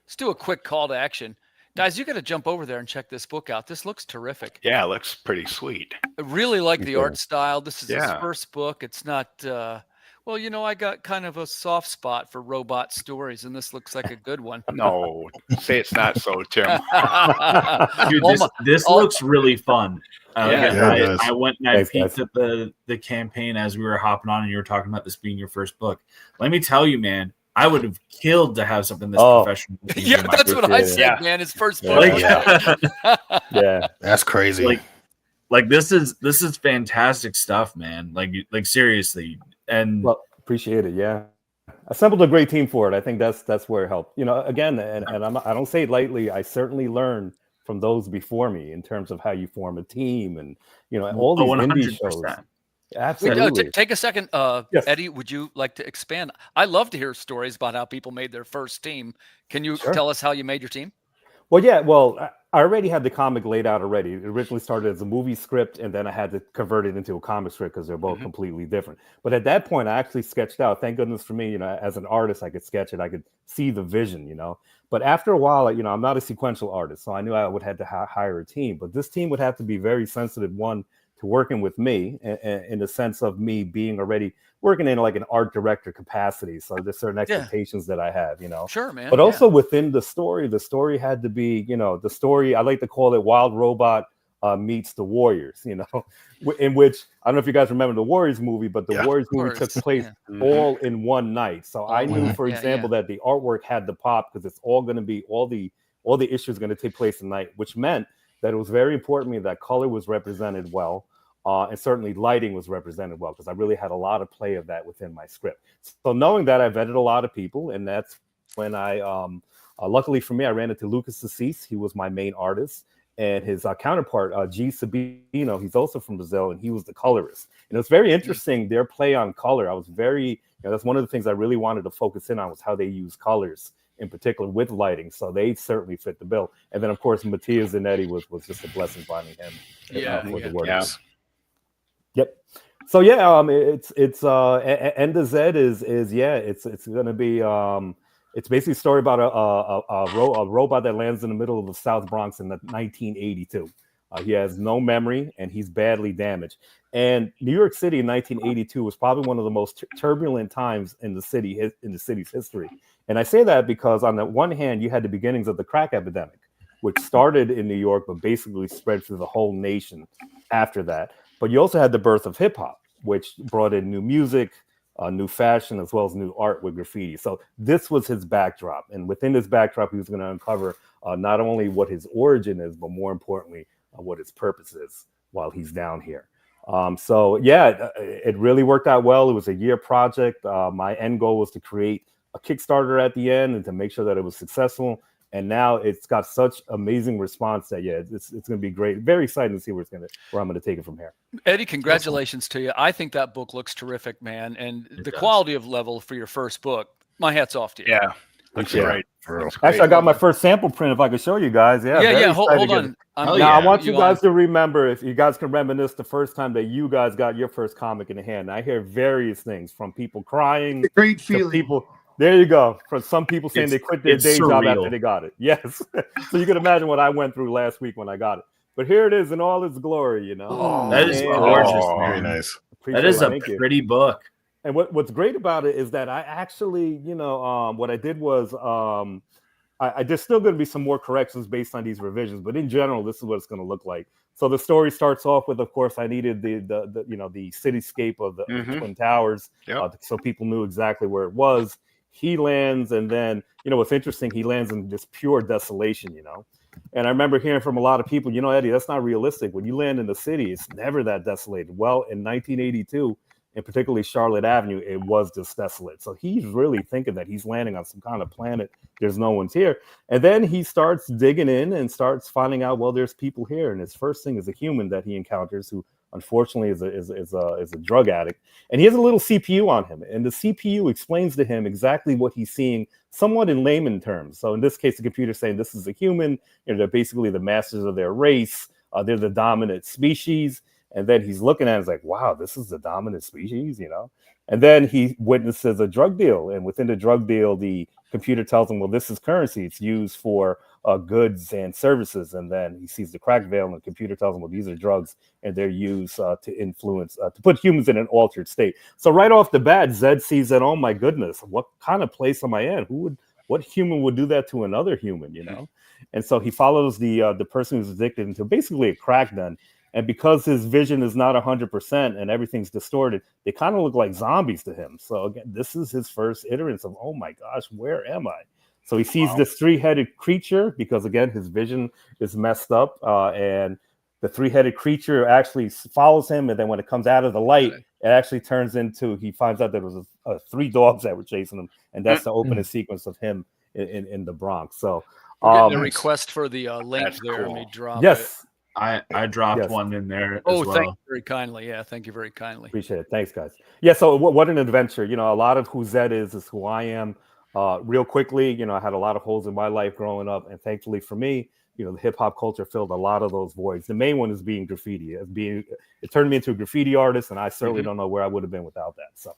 Let's do a quick call to action. Guys, you got to jump over there and check this book out. This looks terrific. Yeah, it looks pretty sweet. I really like the art style. This is his Yeah. first book. It's not, I got kind of a soft spot for robot stories, and this looks like a good one. No, say it's not so, Tim. Dude, this looks really fun. Yeah, I went and I Thanks, peeked guys. at the campaign as we were hopping on, and you were talking about this being your first book. Let me tell you, man, I would have killed to have something this professional. Yeah, that's what I said, man. His first book. Yeah. That's crazy. Like this is fantastic stuff, man. Like seriously. And Well, appreciate it. Yeah. Assembled a great team for it. I think that's where it helped. Again, and I don't say it lightly. I certainly learned from those before me in terms of how you form a team and all these indie shows. 100%. Absolutely. Take a second, Yes. Eddie. Would you like to expand? I love to hear stories about how people made their first team. Can you Sure. tell us how you made your team? Well, yeah. Well, I already had the comic laid out already. It originally started as a movie script, and then I had to convert it into a comic script because they're both completely different. But at that point, I actually sketched out. Thank goodness for me, as an artist, I could sketch it. I could see the vision, But after a while, I'm not a sequential artist, so I knew I would have to hire a team. But this team would have to be very sensitive, one, to working with me in the sense of me being already working in like an art director capacity. So there's certain expectations that I have, Sure, man. But also within the story had to be, the story, I like to call it Wild Robot meets the Warriors, you know, in which I don't know if you guys remember the Warriors movie, but the Yeah. Warriors movie took course, place yeah. all in one night. So I in one knew, night. for Yeah, example, that the artwork had to pop because it's all going to be all the issues going to take place at night, which meant that it was very important to me that color was represented well. And certainly lighting was represented well because I really had a lot of play of that within my script. So knowing that, I vetted a lot of people, and that's when I, luckily for me, I ran into Lucas Assis. He was my main artist, and his counterpart, G. Sabino, he's also from Brazil, and he was the colorist. And it was very interesting, their play on color. I was very, that's one of the things I really wanted to focus in on was how they use colors in particular with lighting. So they certainly fit the bill. And then, of course, Matias Zanetti was just a blessing finding him for the work. Yeah. Yep. So yeah, it's End to Z is it's gonna be it's basically a story about a robot that lands in the middle of the South Bronx in 1982. He has no memory and he's badly damaged. And New York City in 1982 was probably one of the most turbulent times in the city's history. And I say that because on the one hand, you had the beginnings of the crack epidemic, which started in New York but basically spread through the whole nation after that. But you also had the birth of hip hop, which brought in new music, new fashion, as well as new art with graffiti. So this was his backdrop. And within this backdrop, he was going to uncover not only what his origin is, but more importantly, what his purpose is while he's down here. So yeah, it really worked out well. It was a year project. My end goal was to create a Kickstarter at the end and to make sure that it was successful. And now it's got such amazing response that it's going to be great. Very excited to see where I'm going to take it from here. Eddie, congratulations to you. I think that book looks terrific, man. And the quality of level for your first book, my hat's off to you. Yeah, looks great. Actually, I got my first sample print. If I could show you guys, yeah. Hold on. Now I want you guys to remember, if you guys can reminisce the first time that you guys got your first comic in the hand. I hear various things from people crying, great feeling. People. There you go. From some people saying they quit their day job after they got it. Yes. So you can imagine what I went through last week when I got it. But here it is in all its glory, you know. That is gorgeous. Very nice. That is a pretty book. And what's great about it is that I actually, what I did was there's still going to be some more corrections based on these revisions, but in general, this is what it's going to look like. So the story starts off with, of course, I needed the cityscape of the Twin Towers, so people knew exactly where it was. He lands, and then, what's interesting, he lands in just pure desolation, And I remember hearing from a lot of people, Eddie, that's not realistic. When you land in the city, it's never that desolated. Well, in 1982, and particularly Charlotte Avenue, it was just desolate. So he's really thinking that he's landing on some kind of planet. There's no one's here. And then he starts digging in and starts finding out, well, there's people here. And his first thing is a human that he encounters who unfortunately is a drug addict. And he has a little CPU on him. And the CPU explains to him exactly what he's seeing, somewhat in layman terms. So in this case, the computer's saying this is a human. They're basically the masters of their race. They're the dominant species. And then he's looking at it, it's like, wow, this is the dominant species, And then he witnesses a drug deal. And within the drug deal, the computer tells him, well, this is currency. It's used for goods and services. And then he sees the crack veil, and the computer tells him, well, these are drugs, and they're used to influence, to put humans in an altered state. So right off the bat, Zed sees that, oh, my goodness, what kind of place am I in? What human would do that to another human, And so he follows the person who's addicted into basically a crack den. And because his vision is not 100% and everything's distorted, they kind of look like zombies to him. So again, this is his first iterance of, oh my gosh, where am I? So he sees this three-headed creature because, again, his vision is messed up. And the three-headed creature actually follows him. And then when it comes out of the light, it actually turns into, he finds out there was three dogs that were chasing him. And that's the opening sequence of him in the Bronx. So we're getting a request for the link there. Cool. Let me drop yes. it. I dropped one in there as well. Thank you very kindly. Yeah, thank you very kindly. Appreciate it. Thanks, guys. Yeah, so what an adventure. A lot of who Zed is who I am. Real quickly, I had a lot of holes in my life growing up, and thankfully for me, the hip hop culture filled a lot of those voids. The main one is being graffiti. It turned me into a graffiti artist, and I certainly don't know where I would have been without that. So,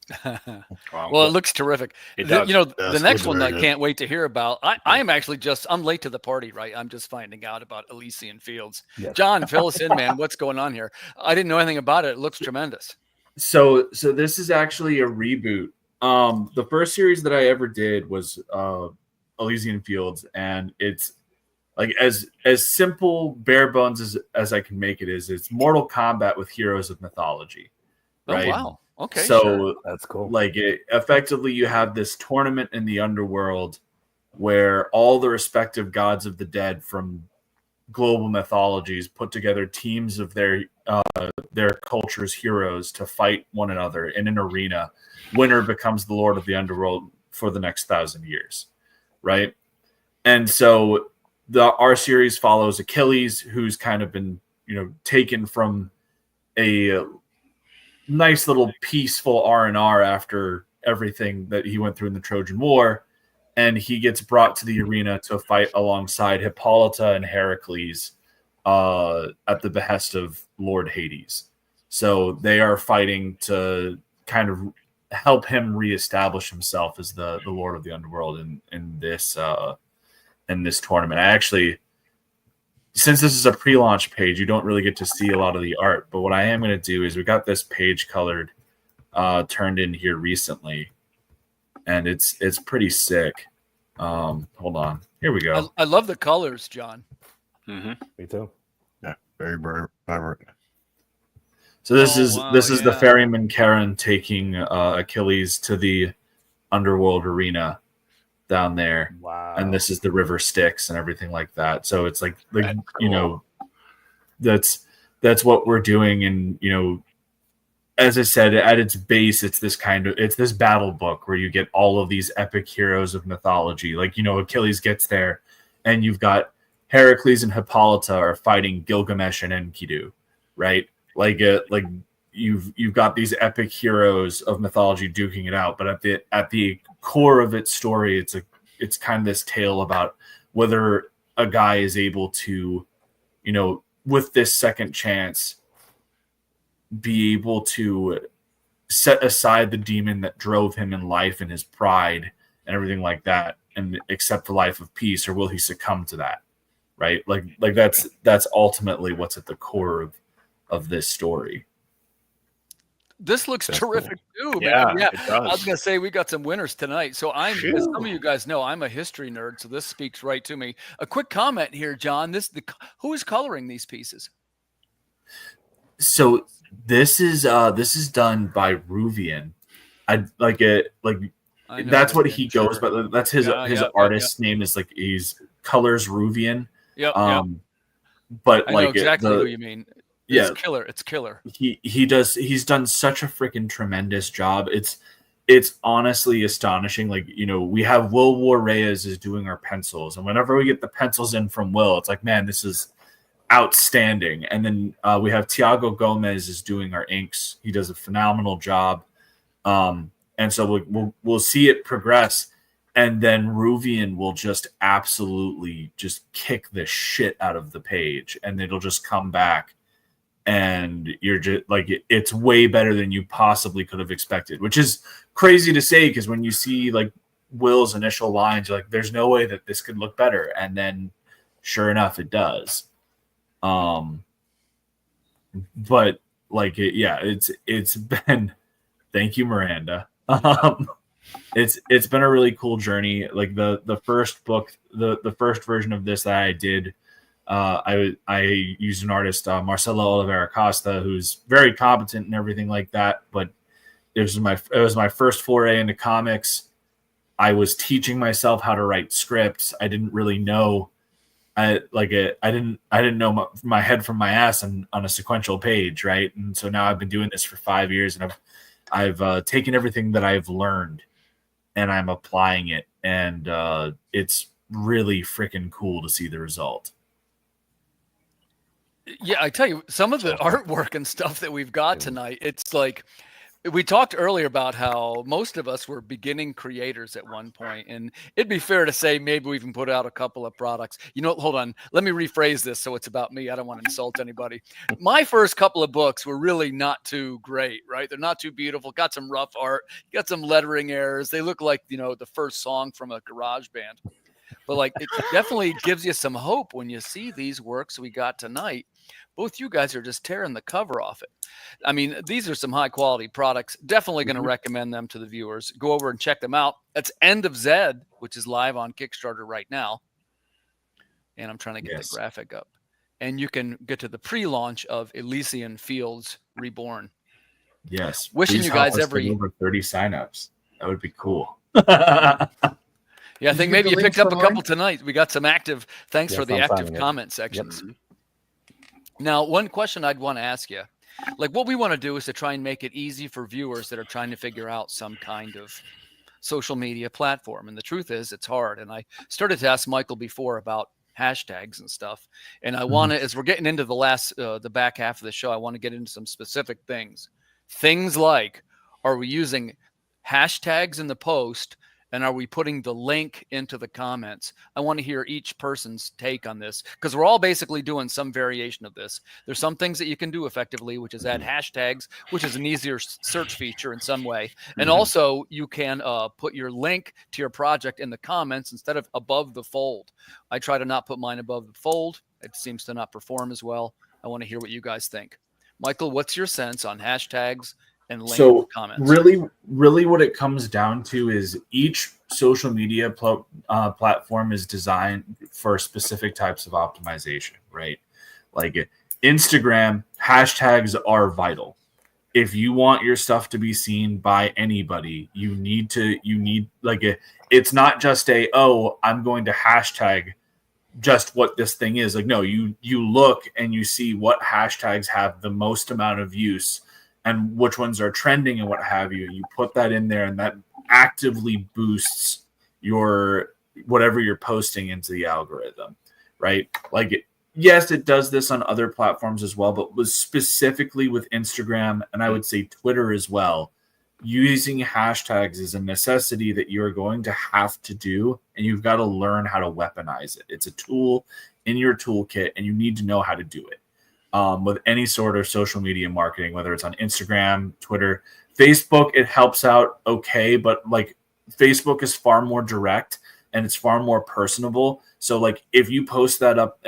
well, it looks terrific. The next one I can't wait to hear about. I'm actually I'm late to the party, right? I'm just finding out about Elysian Fields. Yes. John, fill us in, man. What's going on here? I didn't know anything about it. It looks tremendous. So this is actually a reboot. The first series that I ever did was Elysian Fields, and it's like as simple bare bones as I can make it is it's Mortal Kombat with heroes of mythology, right? Oh, wow. Okay, so sure. That's cool. like effectively you have this tournament in the underworld where all the respective gods of the dead from global mythologies put together teams of their culture's heroes to fight one another in an arena. Winner becomes the lord of the underworld for the next 1,000 years, right? And so our series follows Achilles, who's kind of been taken from a nice little peaceful R&R after everything that he went through in the Trojan War, and he gets brought to the arena to fight alongside Hippolyta and Heracles at the behest of Lord Hades. So they are fighting to kind of help him reestablish himself as the Lord of the Underworld in this tournament. I actually, since this is a pre-launch page, you don't really get to see a lot of the art. But what I am going to do is we got this page colored, turned in here recently, and it's pretty sick. Hold on, here we go. I love the colors, John. Mm-hmm. Me too. Yeah, very vibrant. So this wow, is the yeah. ferryman Charon taking Achilles to the underworld arena down there. Wow. And this is the river Styx and everything like that. So it's like That's cool. that's what we're doing. And as I said, at its base, it's this battle book where you get all of these epic heroes of mythology. Like Achilles gets there, and you've got Heracles and Hippolyta are fighting Gilgamesh and Enkidu, right? Like you've got these epic heroes of mythology duking it out, but at the core of its story, it's kind of this tale about whether a guy is able to, with this second chance, be able to set aside the demon that drove him in life and his pride and everything like that, and accept the life of peace, or will he succumb to that? Right? Like that's ultimately what's at the core of this story. This looks That's terrific too. Yeah, Yeah. it I was does. going to say we got some winners tonight. So as some of you guys know, I'm a history nerd, so this speaks right to me. A quick comment here, John. Who is coloring these pieces? So this is done by Ruvian. I like it. Like I know that's what Ruvian, he goes, sure. but that's his Yeah, artist name is he's colors Ruvian. Yep. But I know exactly who you mean. It's yeah, killer. It's killer. He's done such a freaking tremendous job. It's honestly astonishing. Like, we have Will War Reyes is doing our pencils, and whenever we get the pencils in from Will, it's like, man, this is outstanding. And then we have Tiago Gomez is doing our inks. He does a phenomenal job. And so we'll see it progress. And then Ruvian will just absolutely just kick the shit out of the page, and it'll just come back. And you're just like, it's way better than you possibly could have expected, which is crazy to say, because when you see like Will's initial lines, you're like, there's no way that this could look better. And then sure enough, it does. But like, it's been, thank you, Miranda. It's been a really cool journey. Like the first book, the first version of this that I did, I used an artist, Marcelo Oliveira Costa, who's very competent and everything like that. But it was my first foray into comics. I was teaching myself how to write scripts. I didn't really know. I didn't know my head from my ass on a sequential page, right? And so now I've been doing this for 5 years, and I've taken everything that I've learned and I'm applying it, and it's really freaking cool to see the result. Yeah, I tell you, some of the artwork and stuff that we've got tonight, it's like, we talked earlier about how most of us were beginning creators at one point, and it'd be fair to say maybe we even put out a couple of products. Hold on. Let me rephrase this so it's about me. I don't want to insult anybody. My first couple of books were really not too great, right? They're not too beautiful. Got some rough art. Got some lettering errors. They look like, the first song from a garage band. But like, it definitely gives you some hope when you see these works we got tonight. Both you guys are just tearing the cover off it. I mean, these are some high quality products. Definitely going to recommend them to the viewers. Go over and check them out. That's End of Zed, which is live on Kickstarter right now. and I'm trying to get Yes. the graphic up. And you can get to the pre-launch of Elysian Fields Reborn. Yes. Wishing Please you help guys us every get over 30 signups. That would be cool. Yeah, I Did think you get maybe the you picked links up a for couple mine? tonight. We got some active. Thanks for Yes, the I'm active signing it. comment sections. Yep. Now, one question I'd want to ask you, like what we want to do is to try and make it easy for viewers that are trying to figure out some kind of social media platform. And the truth is, it's hard. And I started to ask Michael before about hashtags and stuff. And I want to, as we're getting into the back half of the show, I want to get into some specific things. Things like, are we using hashtags in the post? And are we putting the link into the comments? I want to hear each person's take on this because we're all basically doing some variation of this. There's some things that you can do effectively, which is add hashtags, which is an easier search feature in some way. And also you can put your link to your project in the comments instead of above the fold. I try to not put mine above the fold. It seems to not perform as well. I want to hear what you guys think. Michael, what's your sense on hashtags and link in the So comments? really what it comes down to is each social media platform is designed for specific types of optimization, right? Like Instagram, hashtags are vital. If you want your stuff to be seen by anybody, it's not just I'm going to hashtag just what this thing is. Like, no, you look and you see what hashtags have the most amount of use and which ones are trending and what have you. You put that in there and that actively boosts your whatever you're posting into the algorithm, right? Like, yes, it does this on other platforms as well, but was specifically with Instagram and I would say Twitter as well. Using hashtags is a necessity that you're going to have to do, and you've got to learn how to weaponize it. It's a tool in your toolkit, and you need to know how to do it. With any sort of social media marketing, whether it's on Instagram, Twitter, Facebook, it helps out okay, but like Facebook is far more direct and it's far more personable. So like if you post up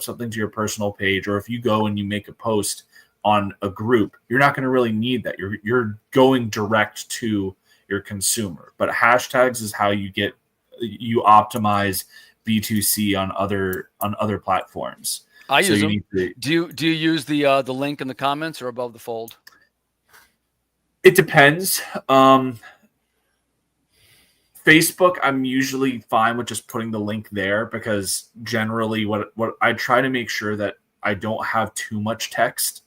something to your personal page, or if you go and you make a post on a group, you're not going to really need that. You're going direct to your consumer. But hashtags is how you optimize B2C on other platforms. I use them. Do you use the link in the comments or above the fold? It depends. Facebook, I'm usually fine with just putting the link there because generally what I try to make sure that I don't have too much text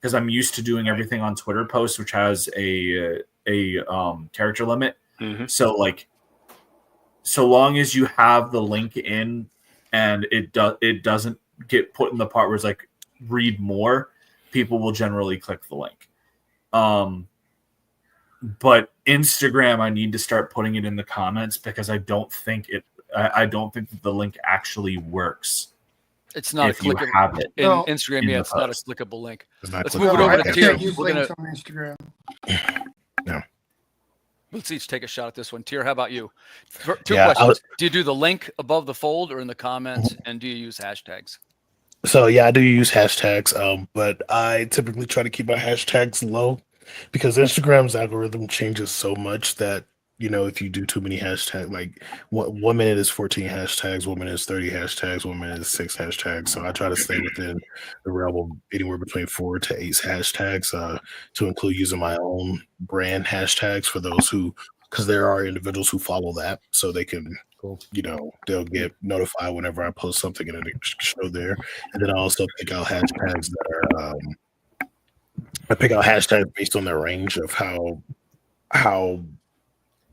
because I'm used to doing everything on Twitter posts, which has a character limit. So like, so long as you have the link in and it doesn't get put in the part where it's like read more, people will generally click the link. But Instagram, I need to start putting it in the comments because I don't think that the link actually works. It's not if a clickable. You have it in Instagram, in it's post. not a clickable link. Let's clickable. move it over I to can't Tier. use links on Instagram. No. Let's each take a shot at this one. Tier, how about you? Two Yeah, questions. Do you do the link above the fold or in the comments? And do you use hashtags? So yeah, I do use hashtags, but I typically try to keep my hashtags low because Instagram's algorithm changes so much that, you know, if you do too many hashtags, like 1 minute is 14 hashtags, 1 minute is 30 hashtags, 1 minute is 6 hashtags. So I try to stay within the realm of anywhere between 4 to 8 hashtags, to include using my own brand hashtags for those because there are individuals who follow that, so they can, you know, they'll get notified whenever I post something and it show there. And then I also pick out hashtags that are, I pick out hashtags based on their range of how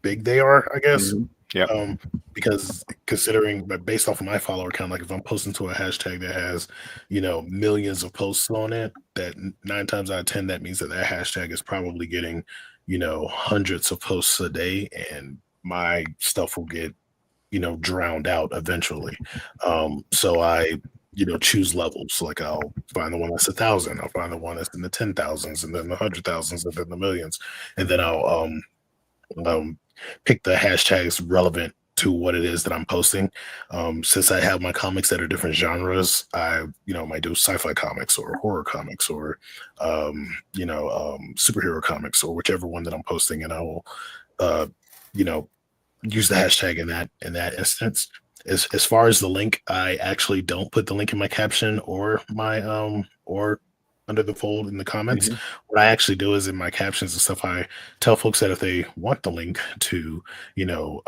big they are, I guess. Yeah. Because considering, but based off of my follower count, like if I'm posting to a hashtag that has, you know, millions of posts on it, that 9 times out of 10, that means that hashtag is probably getting, you know, hundreds of posts a day, and my stuff will get, you know, drowned out eventually. So I, you know, choose levels. Like I'll find the one that's 1,000, I'll find the one that's in the 10,000s, and then the 100,000s, and then the millions, and then I'll pick the hashtags relevant to what it is that I'm posting. Since I have my comics that are different genres, I, you know, might do sci-fi comics or horror comics or, superhero comics or whichever one that I'm posting, and I will, you know, use the hashtag in that instance. as far as the link, I actually don't put the link in my caption or my or under the fold in the comments. Mhm. What I actually do is in my captions and stuff, I tell folks that if they want the link to, you know,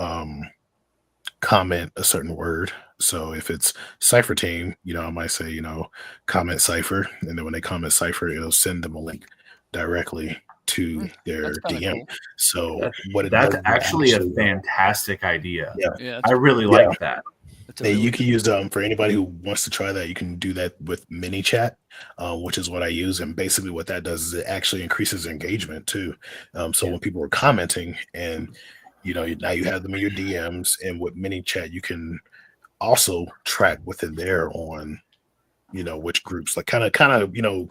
comment a certain word. So if it's Cipher Team, you know, I might say, you know, comment Cipher, and then when they comment Cipher, it'll send them a link directly to their That's kind of DM. cool. So what it That's does is actually a actually, fantastic idea. yeah, Yeah, I really Yeah. like that. that's a yeah, really you good can use for anybody who wants to try that. You can do that with mini chat, which is what I use, and basically what that does is it actually increases engagement too. So Yeah. when people are commenting, and you know now you have them in your DMs, and with mini chat you can also track within there on, you know, which groups, like kind of you know,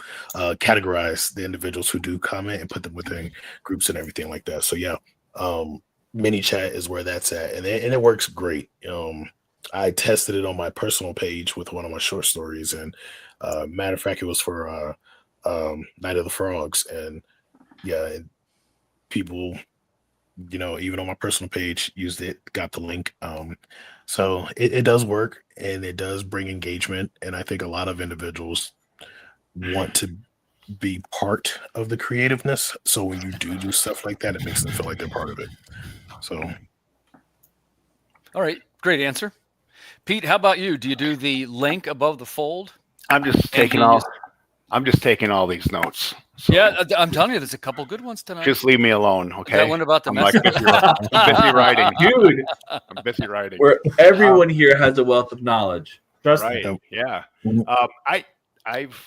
categorize the individuals who do comment and put them within groups and everything like that. So yeah, mini chat is where that's at, and it works great. I tested it on my personal page with one of my short stories, and matter of fact, it was for Night of the Frogs, and yeah, and people, you know, even on my personal page, used it, got the link. So it does work, and it does bring engagement. And I think a lot of individuals want to be part of the creativeness. So when you do stuff like that, it makes them feel like they're part of it. So All right, great answer. Pete, how about you? Do you do the link above the fold? I'm just And taking do you all. use- I'm just taking all these notes. So Yeah, I'm telling you, there's a couple good ones tonight. just leave me alone, okay? That one about the I'm like message. busy writing. Dude, I'm busy writing. where everyone here has a wealth of knowledge. Trust me. Right. Yeah. Mhm. I've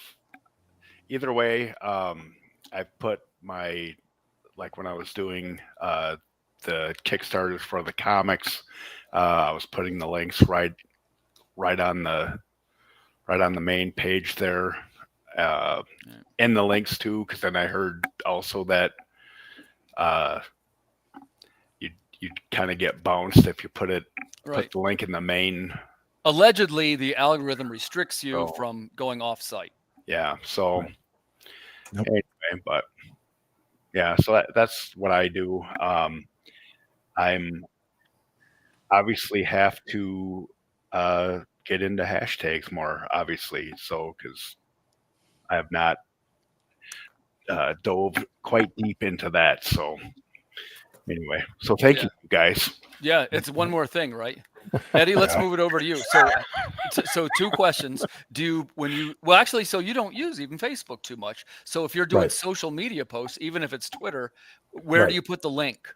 either way. I've put my, like when I was doing the Kickstarters for the comics, I was putting the links right on the main page there, and the links too, because then I heard also that you kind of get bounced if you put Right. the link in the main. Allegedly, the algorithm restricts you Oh. from going off site. Yeah. So Yep. anyway, but yeah, so that's what I do. I'm obviously have to get into hashtags more, obviously. So because I have not dove quite deep into that. So anyway, so thank you guys. Yeah, it's one more thing, right? Eddie, let's Yeah. move it over to you. So two questions. Do you, when you, well, actually, so you don't use even Facebook too much. So if you're doing Right. social media posts, even if it's Twitter, where Right. do you put the link?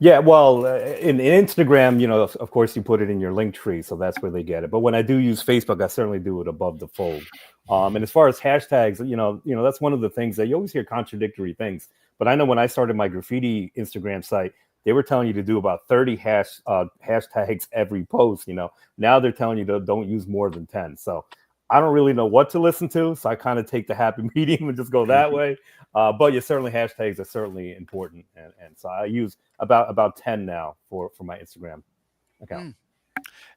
Yeah, well, in Instagram, you know, of course, you put it in your link tree, so that's where they get it. But when I do use Facebook, I certainly do it above the fold. And as far as hashtags, you know, that's one of the things that you always hear contradictory things. But I know when I started my graffiti Instagram site, they were telling you to do about 30 hashtags every post. You know, now they're telling you to don't use more than 10. So I don't really know what to listen to, so I kind of take the happy medium and just go that way. But yeah, certainly hashtags are certainly important, and so I use about 10 now for my Instagram account.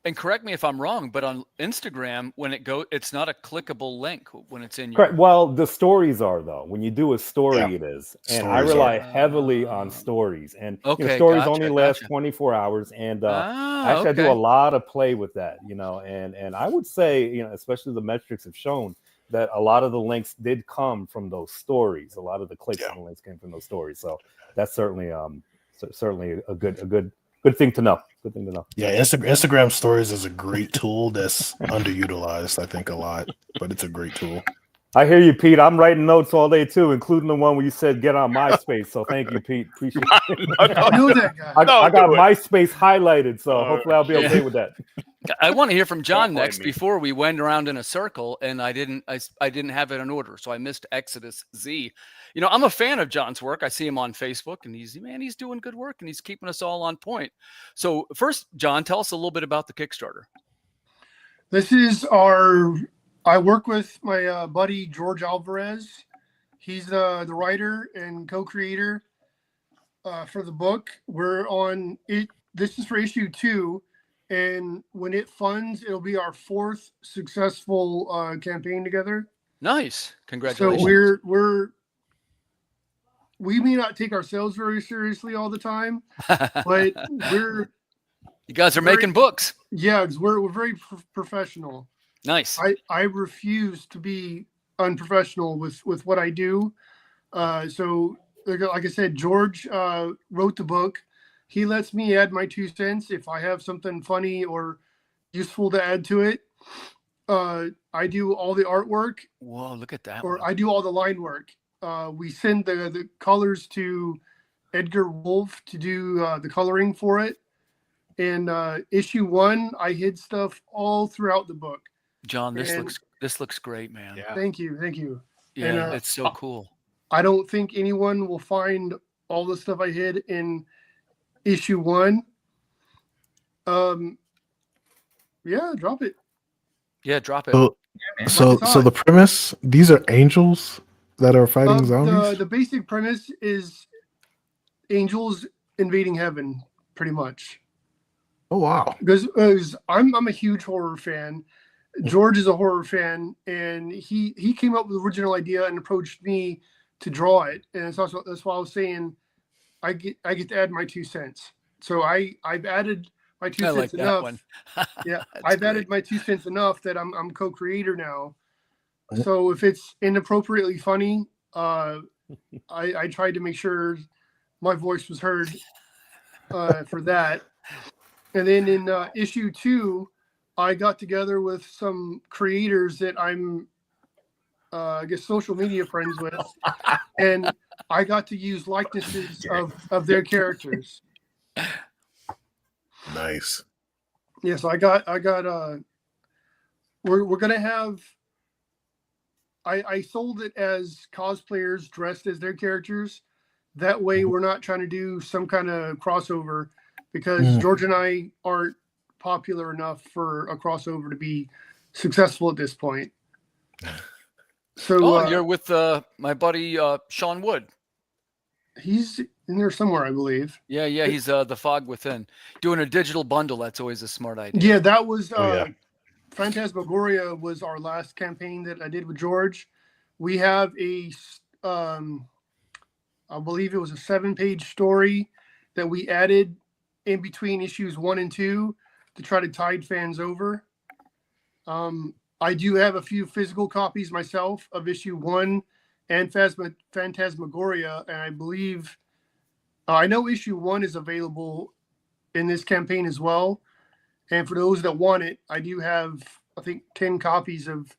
And correct me if I'm wrong, but on Instagram, when it's not a clickable link when it's in your. Correct. Well, the stories are though. When you do a story, Yeah. it is, and I Stories rely are. heavily on stories. And you know, Okay, stories gotcha, only last gotcha. 24 hours, and actually, I do Okay. a lot of play with that. You know, and I would say, you know, especially the metrics have shown that a lot of the links did come from those stories. A lot of the clicks Yeah. on the links came from those stories. So that's certainly certainly a good thing to know. Good thing to know. Yeah, Instagram stories is a great tool that's underutilized, I think, a lot, but it's a great tool. I hear you, Pete. I'm writing notes all day too, including the one where you said get on MySpace. So thank you, Pete. Appreciate it. I know that guy. I Don't got do it. MySpace highlighted, so Oh, hopefully I'll be yeah. okay with that. I want to hear from John Don't blame next. me. Before we went around in a circle, and I didn't have it in order, so I missed Exodus Z. You know, I'm a fan of John's work. I see him on Facebook, and he's doing good work, and he's keeping us all on point. So first, John, tell us a little bit about the Kickstarter. This is I work with my buddy George Alvarez. He's the writer and co-creator for the book. We're on it. This is for issue 2, and when it funds, it'll be our 4th successful campaign together. Nice, So congratulations. we may not take ourselves very seriously all the time, but You guys are making books. Yeah, 'cause we're very professional. Nice. I refuse to be unprofessional with what I do. So like I said, George wrote the book. He lets me add my 2 cents if I have something funny or useful to add to it. I do all the artwork, Whoa, look at that or one. I do all the line work. We send the colors to Edgar Wolf to do the coloring for it. And issue 1, I hid stuff all throughout the book. John, this And looks great, man. Yeah. thank you. Yeah, And, it's so cool. I don't think anyone will find all the stuff I hid in issue 1. Yeah, drop it. Yeah, drop it. So, so the premise, these are angels that are fighting zombies? The basic premise is angels invading heaven, pretty much. Oh, wow. Because I'm a huge horror fan. George is a horror fan, and he came up with the original idea and approached me to draw it. And that's why I was saying I get to add my 2 cents. So I've added my 2 I cents like that enough. one. Yeah, That's I've great. added my 2 cents enough that I'm co-creator now. So if it's inappropriately funny, I tried to make sure my voice was heard for that. And then in issue 2, I got together with some creators that I'm, I guess, social media friends with, and I got to use likenesses of their characters. Nice. Yeah, so I got we're gonna have. I sold it as cosplayers dressed as their characters. That way, we're not trying to do some kind of crossover, because George and I aren't popular enough for a crossover to be successful at this point. So You're with my buddy Sean Wood. he's in there somewhere, I believe. Yeah, he's the Fog Within, doing a digital bundle. That's always a smart idea. Yeah, that was yeah. Phantasmagoria was our last campaign that I did with George. We have a I believe it was a 7-page story that we added in between issues 1 and 2 to try to tide fans over. I do have a few physical copies myself of issue 1 and Phantasmagoria, and I believe I know issue 1 is available in this campaign as well. And for those that want it, I do have, I think, 10 copies of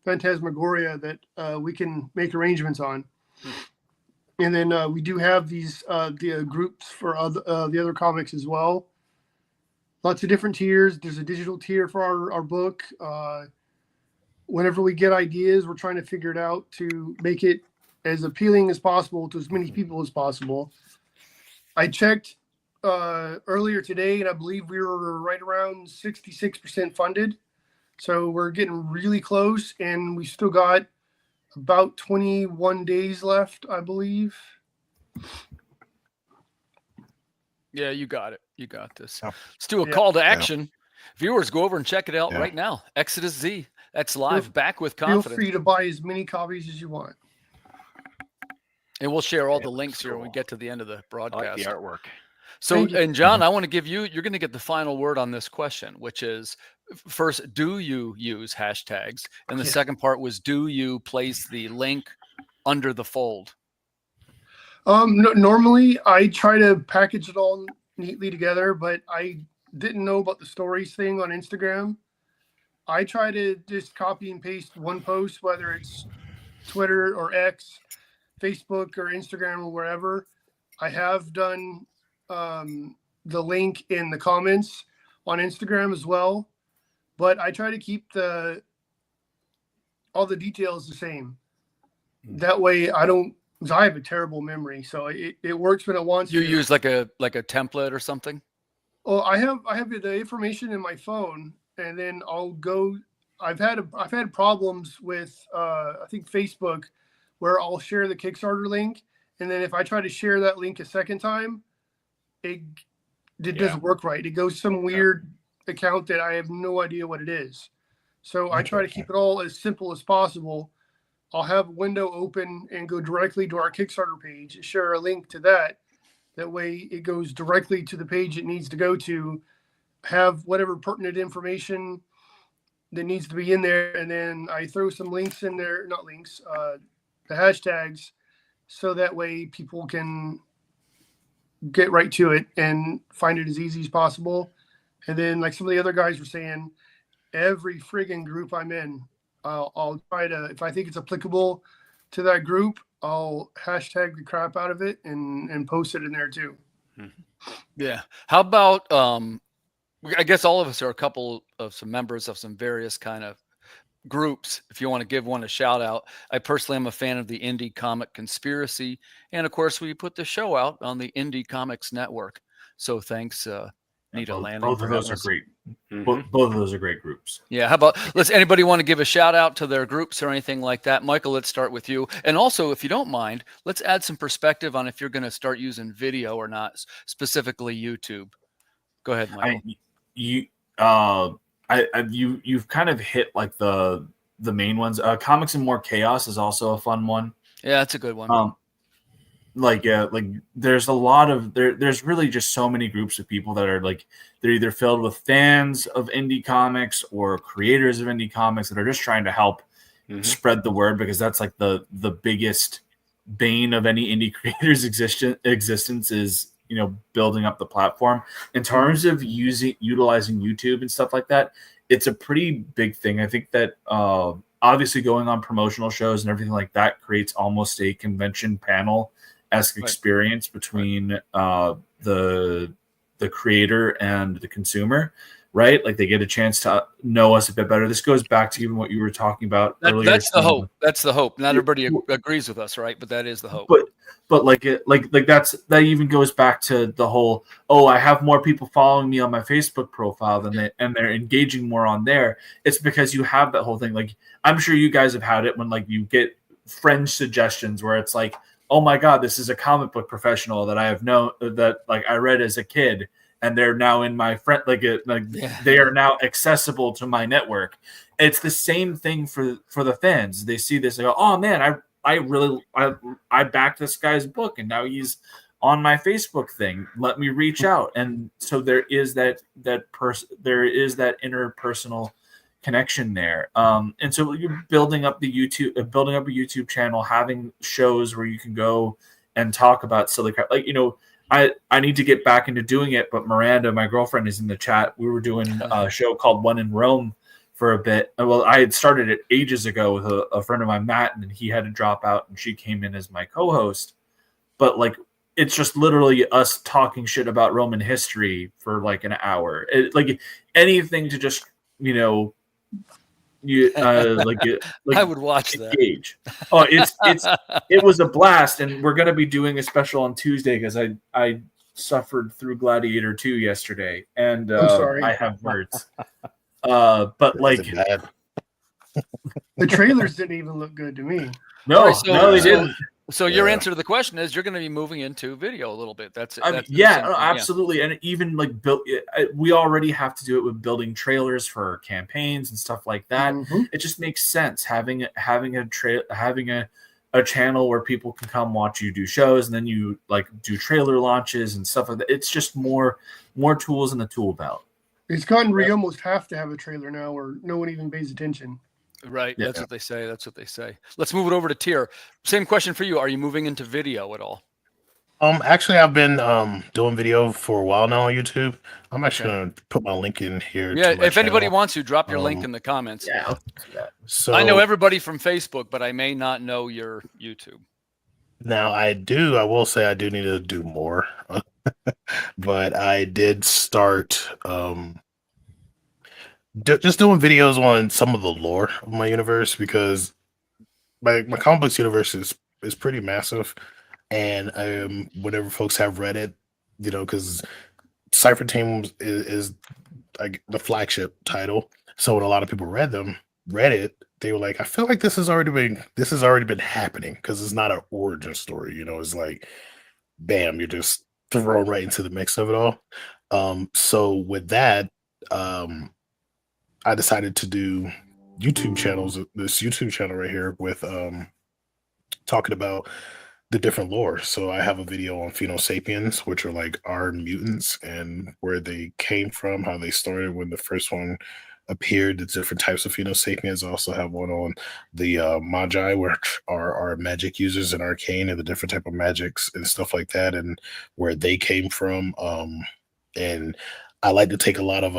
Phantasmagoria that we can make arrangements on. And then we do have these the groups for the other comics as well. Lots of different tiers. There's a digital tier for our book. Whenever we get ideas, we're trying to figure it out to make it as appealing as possible to as many people as possible. I checked earlier today, and I believe we were right around 66% funded. So we're getting really close, and we still got about 21 days left, I believe. Yeah, you got it. You got this. Yeah. Let's do a Yeah. call to action. Viewers, go over and check it out Yeah. right now. Exodus Z. That's live, back with Feel confidence. free to buy as many copies as you want. And we'll share all Yeah, the links here when we cool. get to the end of the I broadcast. like the artwork. So, Thank you. and John, I want to give you're going to get the final word on this question, which is first, do you use hashtags? And the Yeah. second part was, do you place the link under the fold? Normally I try to package it all neatly together, but I didn't know about the stories thing on Instagram. I try to just copy and paste one post, whether it's Twitter or X, Facebook or Instagram or wherever. I have done the link in the comments on Instagram as well, but I try to keep all the details the same. That way I don't, because I have a terrible memory, so it works when it wants You to. use like a template or something? Oh, I have the information in my phone, and then I'll go. I've had problems with I think Facebook, where I'll share the Kickstarter link, and then if I try to share that link a second time, it doesn't work right. It goes to some weird account that I have no idea what it is. So I try to keep it all as simple as possible. I'll have a window open and go directly to our Kickstarter page, share a link to that. That way it goes directly to the page it needs to go to. have whatever pertinent information that needs to be in there, and then I throw some links in there, not links, the hashtags, so that way people can get right to it and find it as easy as possible. And then, like some of the other guys were saying, every friggin' group I'm in, I'll try to, if I think it's applicable to that group, I'll hashtag the crap out of it and post it in there too. Yeah. How about I guess all of us are a couple of some members of some various kind of groups. If you want to give one a shout out, I personally am a fan of the Indie Comic Conspiracy, and of course we put the show out on the Indie Comics Network. So thanks, Nita Lanning. Both of for those having are us. great. Mhm. Both of those are great groups. Yeah. How about anybody want to give a shout out to their groups or anything like that? Michael, let's start with you. And also, if you don't mind, let's add some perspective on if you're going to start using video or not, specifically YouTube. Go ahead, Michael. You've kind of hit like the main ones. Comics and More Chaos is also a fun one. Yeah, that's a good one. Like there's a lot of there's really just so many groups of people that are like, they're either filled with fans of indie comics or creators of indie comics that are just trying to help spread the word, because that's like the biggest bane of any indie creator's existence is, you know, building up the platform. In terms of utilizing YouTube and stuff like that, it's a pretty big thing. I think that obviously going on promotional shows and everything like that creates almost a convention panel-esque experience between the creator and the consumer, right? Like they get a chance to know us a bit better. This goes back to even what you were talking about earlier. That's the hope. That's the hope. Not everybody agrees with us, right? But that is the hope. But like that even goes back to the whole, oh, I have more people following me on my Facebook profile than they're engaging more on there. It's because you have that whole thing. Like, I'm sure you guys have had it when like you get friend suggestions where it's like, oh my God, this is a comic book professional that I have known that like I read as a kid, and they're now in my friend, they are now accessible to my network. It's the same thing for the fans. They see this, they go, oh man, I backed this guy's book and now he's on my Facebook thing. Let me reach out. And so there is that interpersonal connection there. And so you're building up a YouTube channel, having shows where you can go and talk about silly crap. Like, you know, I need to get back into doing it, but Miranda, my girlfriend, is in the chat. We were doing a show called One in Rome for a bit. Well, I had started it ages ago with a friend of mine, Matt, and he had to drop out, and she came in as my co-host. But like, it's just literally us talking shit about Roman history for like an hour. Like anything to just, you know, I would watch engage. Oh, it was a blast, and we're gonna be doing a special on Tuesday because I suffered through Gladiator 2 yesterday, and I'm sorry. I have words. But like the trailers didn't even look good to me. No, they so didn't. So your answer to the question is you're going to be moving into video a little bit. That's absolutely. And even like we already have to do it with building trailers for campaigns and stuff like that. It just makes sense having a channel where people can come watch you do shows, and then you like do trailer launches and stuff like that. It's just more tools in the tool belt. It's gotten where you almost have to have a trailer now, or no one even pays attention. Right. Yeah. That's what they say. Let's move it over to Tier. Same question for you. Are you moving into video at all? Actually, I've been doing video for a while now on YouTube. I'm actually going to put my link in here. Yeah, if anybody wants to, drop your link in the comments. Yeah. So I know everybody from Facebook, but I may not know your YouTube. Now I will say I do need to do more. But I did start just doing videos on some of the lore of my universe, because my comic books universe is pretty massive, and whenever folks have read it, you know, because Cypher Team is like the flagship title, so when a lot of people read it, they were like, I feel like this has already been happening, because it's not an origin story, you know. It's like, bam, you're just thrown right into the mix of it all. So with that, I decided to do YouTube channels. This YouTube channel right here with talking about the different lore. So I have a video on Phenosapiens, which are like our mutants and where they came from, how they started when the first one appeared, the different types of Phenosapiens. I also have one on the Magi, which are our magic users in Arcane and the different type of magics and stuff like that, and where they came from. And I like to take a lot of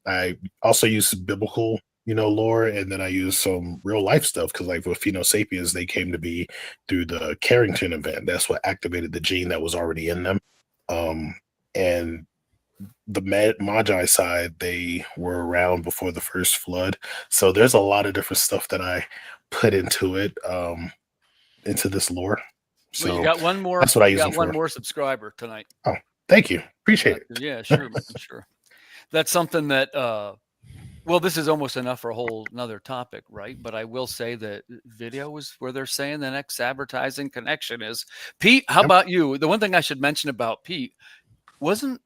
I also use biblical, lore, and then I use some real life stuff because, like, with Phenosapiens, they came to be through the Carrington event. That's what activated the gene that was already in them. And the Magi side, they were around before the first flood. So there's a lot of different stuff that I put into it, into this lore. So Well, you got one more. that's what I You use got them one for. more subscriber tonight. Oh, thank you. Appreciate it. Yeah, sure, man, sure. That's something that. Well, this is almost enough for a whole another topic, right? But I will say that video is where they're saying the next advertising connection is. Pete, how Yep. about you? The one thing I should mention about Pete wasn't.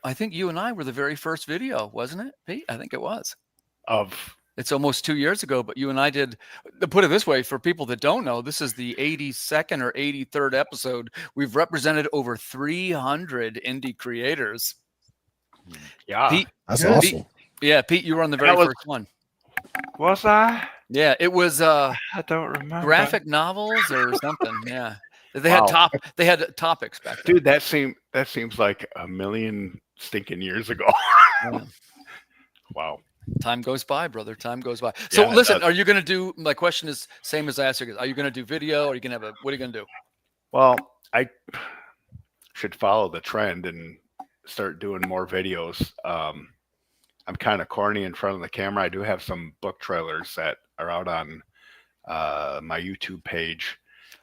I think you and I were the very first video, wasn't it, Pete? I think it was. It's almost 2 years ago, but you and I did. To put it this way, for people that don't know, this is the 82nd or 83rd episode. We've represented over 300 indie creators. Yeah. Pete, That's Good. awesome. yeah, Pete, you were on the very That was- first one. Was I? Yeah, it was I don't remember. graphic novels or something. Yeah, they Wow. had topics back then. Dude, that seems like a million stinking years ago. Yeah. Wow. Time goes by, brother. Time goes by. So Yeah, it listen, does. are you going to do? My question is same as I asked you. Are you going to do video? Or are you going to have a? What are you going to do? Well, I should follow the trend and start doing more videos. I'm kind of corny in front of the camera. I do have some book trailers that are out on my YouTube page.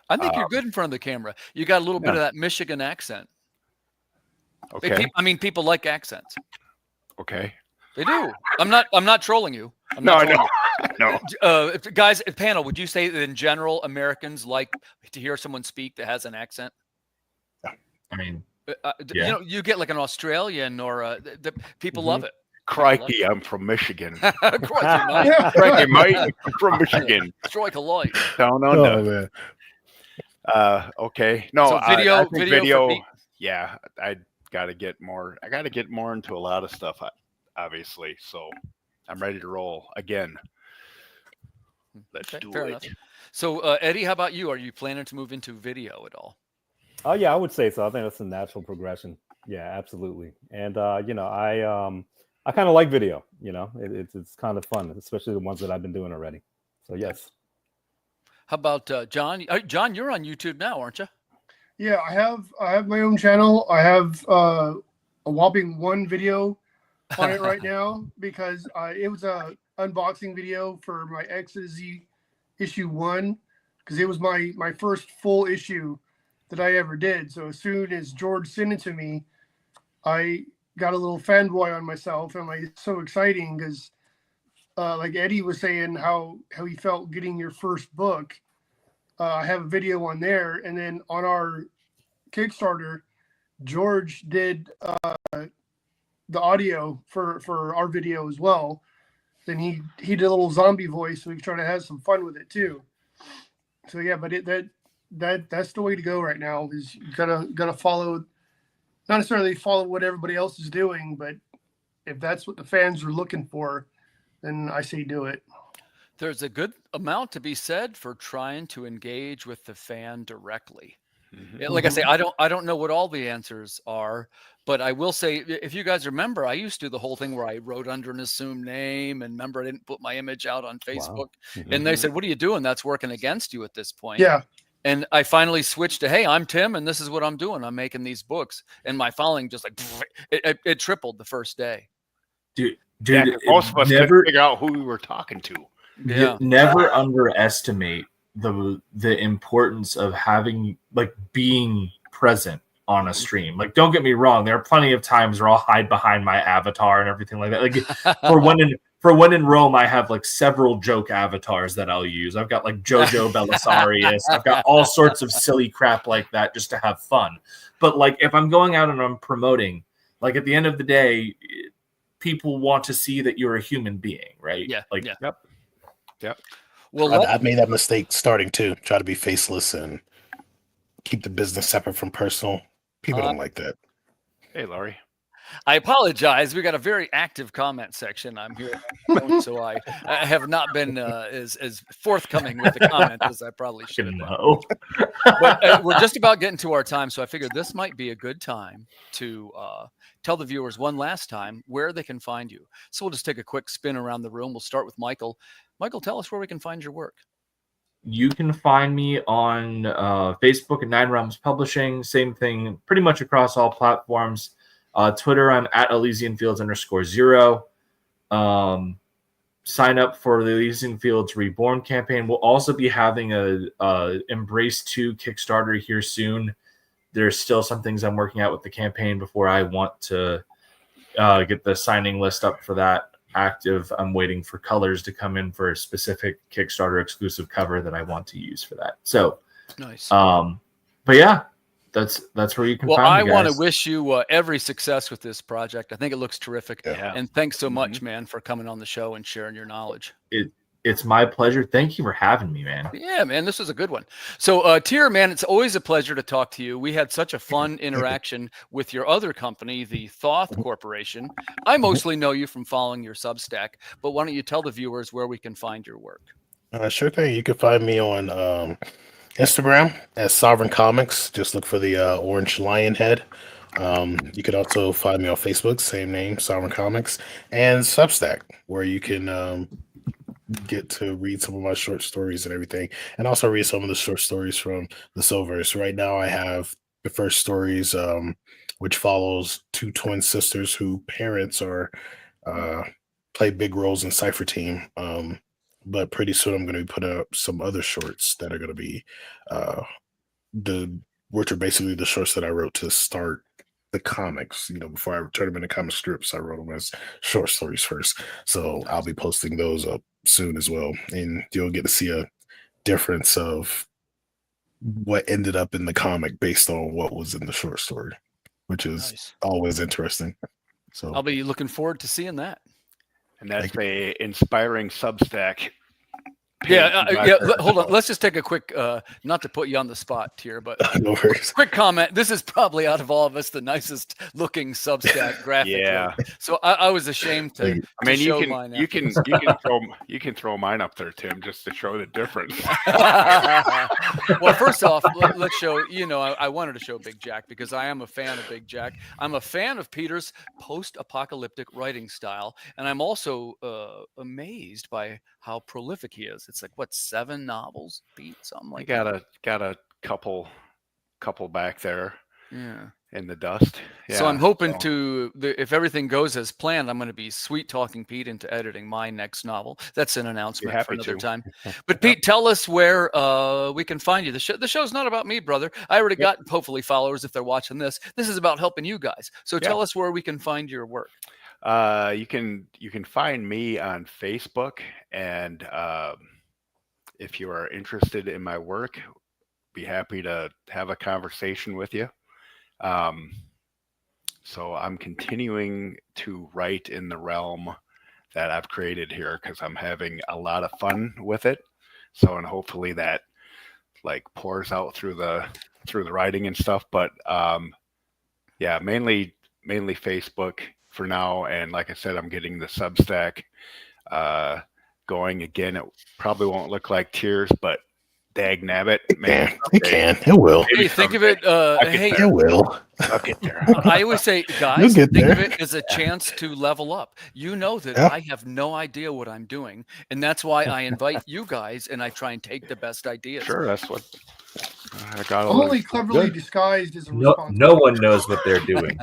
I think you're good in front of the camera. You got a little bit of that Michigan accent. Okay. People like accents. Okay. They do. I'm not trolling you. I'm No, not I trolling know. you. No. Guys, panel, would you say that in general Americans like to hear someone speak that has an accent? I mean, You you get like an Australian or the people love it. Crikey, I'm from Michigan. Crikey, mate. Crikey, mate. I'm from Michigan. Strike a light. Down Oh, under. man. Okay. No, So I think video for video. Pete? Yeah, I got to get more into a lot of stuff, obviously. So I'm ready to roll again. Let's Okay, do fair it. enough. So Eddie, how about you? Are you planning to move into video at all? Oh yeah, I would say so. I think that's a natural progression. Yeah, absolutely. And I kind of like video. It's kind of fun, especially the ones that I've been doing already. So yes. How about John? John, you're on YouTube now, aren't you? Yeah, I have my own channel. I have a whopping one video on it right now because it was a unboxing video for my X to Z issue 1 because it was my first full issue that I ever did. So as soon as George sent it to me, I got a little fanboy on myself. And like, it's so exciting because like Eddie was saying how he felt getting your first book. I have a video on there, and then on our Kickstarter, George did the audio for our video as well. Then he did a little zombie voice, so we try to have some fun with it too. So yeah, but that's the way to go right now. Is you gotta follow, not necessarily follow what everybody else is doing, but if that's what the fans are looking for, then I say do it. There's a good amount to be said for trying to engage with the fan directly. Mhm. Yeah, like I say, I don't know what all the answers are, but I will say, if you guys remember, I used to do the whole thing where I wrote under an assumed name, and remember I didn't put my image out on Facebook, and they said, "What are you doing? That's working against you at this point." Yeah. And I finally switched to, "Hey, I'm Tim, and this is what I'm doing. I'm making these books," and my following just like it tripled the first day. dude, Yeah, 'cause most of us couldn't figure out who we were talking to. Yeah. Never underestimate the importance of having, like, being present on a stream. Like, don't get me wrong, there are plenty of times where I'll hide behind my avatar and everything like that. Like for when in Rome, I have like several joke avatars that I'll use. I've got like Jojo Belisarius. I've got all sorts of silly crap like that just to have fun. But like, if I'm going out and I'm promoting, like, at the end of the day, people want to see that you're a human being, right? Yeah. Like, yeah. Yep. Well, I've made that mistake starting too. Try to be faceless and keep the business separate from personal. People don't like that. Hey, Laurie. I apologize. We got a very active comment section. I'm here, so I have not been as forthcoming with the comment as I probably should have been. No. But we're just about getting to our time, so I figured this might be a good time to tell the viewers one last time where they can find you. So we'll just take a quick spin around the room. We'll start with Michael. Michael, tell us where we can find your work. You can find me on Facebook at Nine Realms Publishing. Same thing, pretty much across all platforms. Twitter, I'm at ElysianFields_0. Sign up for the Elysian Fields Reborn campaign. We'll also be having a Embrace 2 Kickstarter here soon. There's still some things I'm working out with the campaign before I want to get the signing list up for that active. I'm waiting for colors to come in for a specific Kickstarter exclusive cover that I want to use for that. So nice. But yeah, that's where you can find me, I want to guys. wish you every success with this project. I think it looks terrific. Yeah. And thanks so much, man, for coming on the show and sharing your knowledge. It's my pleasure. Thank you for having me, man. Yeah, man, this was a good one. So, Tier, man, it's always a pleasure to talk to you. We had such a fun interaction with your other company, the Thoth Corporation. I mostly know you from following your Substack, but why don't you tell the viewers where we can find your work? Sure thing. You can find me on Instagram as Sovereign Comics. Just look for the orange lion head. You can also find me on Facebook, same name, Sovereign Comics, and Substack, where you can get to read some of my short stories and everything, and also read some of the short stories from the Silvers. Right now I have the first stories, which follows two twin sisters whose parents are play big roles in Cypher Team. But pretty soon I'm going to be putting up some other shorts that are going to be which are basically the shorts that I wrote to start the comics. Before I turned them into comic strips, I wrote them as short stories first. So I'll be posting those up soon as well, and you'll get to see a difference of what ended up in the comic based on what was in the short story, which is always interesting. So I'll be looking forward to seeing that. And that's a inspiring Substack. Yeah. Hold on. Let's just take a quick, not to put you on the spot here, but no worries. Quick comment. This is probably out of all of us the nicest looking Substack graphic. Yeah. So I was ashamed to. I mean, show you can throw mine up there, Tim, just to show the difference. Well, first off, let's show. I wanted to show Big Jack because I am a fan of Big Jack. I'm a fan of Peter's post-apocalyptic writing style, and I'm also amazed by how prolific he is. It's like 7 novels, Pete? Something like that. Got a couple back there. Yeah. In the dust. Yeah, so I'm hoping if everything goes as planned, I'm going to be sweet talking Pete into editing my next novel. That's an announcement for another time. But Pete, tell us where we can find you. The show's not about me, brother. I already got hopefully followers if they're watching this. This is about helping you guys. So tell us where we can find your work. You can find me on Facebook, and if you are interested in my work, be happy to have a conversation with you. So I'm continuing to write in the realm that I've created here because I'm having a lot of fun with it. So, and hopefully that pours out through the writing and stuff. But mainly Facebook for now. And like I said, I'm getting the Substack going again. It probably won't look like Tears, but dag nabbit, man. It can. It will. Hey, think of it. It will. I'll get there. I always say, guys, think of it as a chance to level up. You know that I have no idea what I'm doing, and that's why I invite you guys, and I try and take the best ideas. Sure, that's what I got. Only cleverly disguised as a no one knows what they're doing.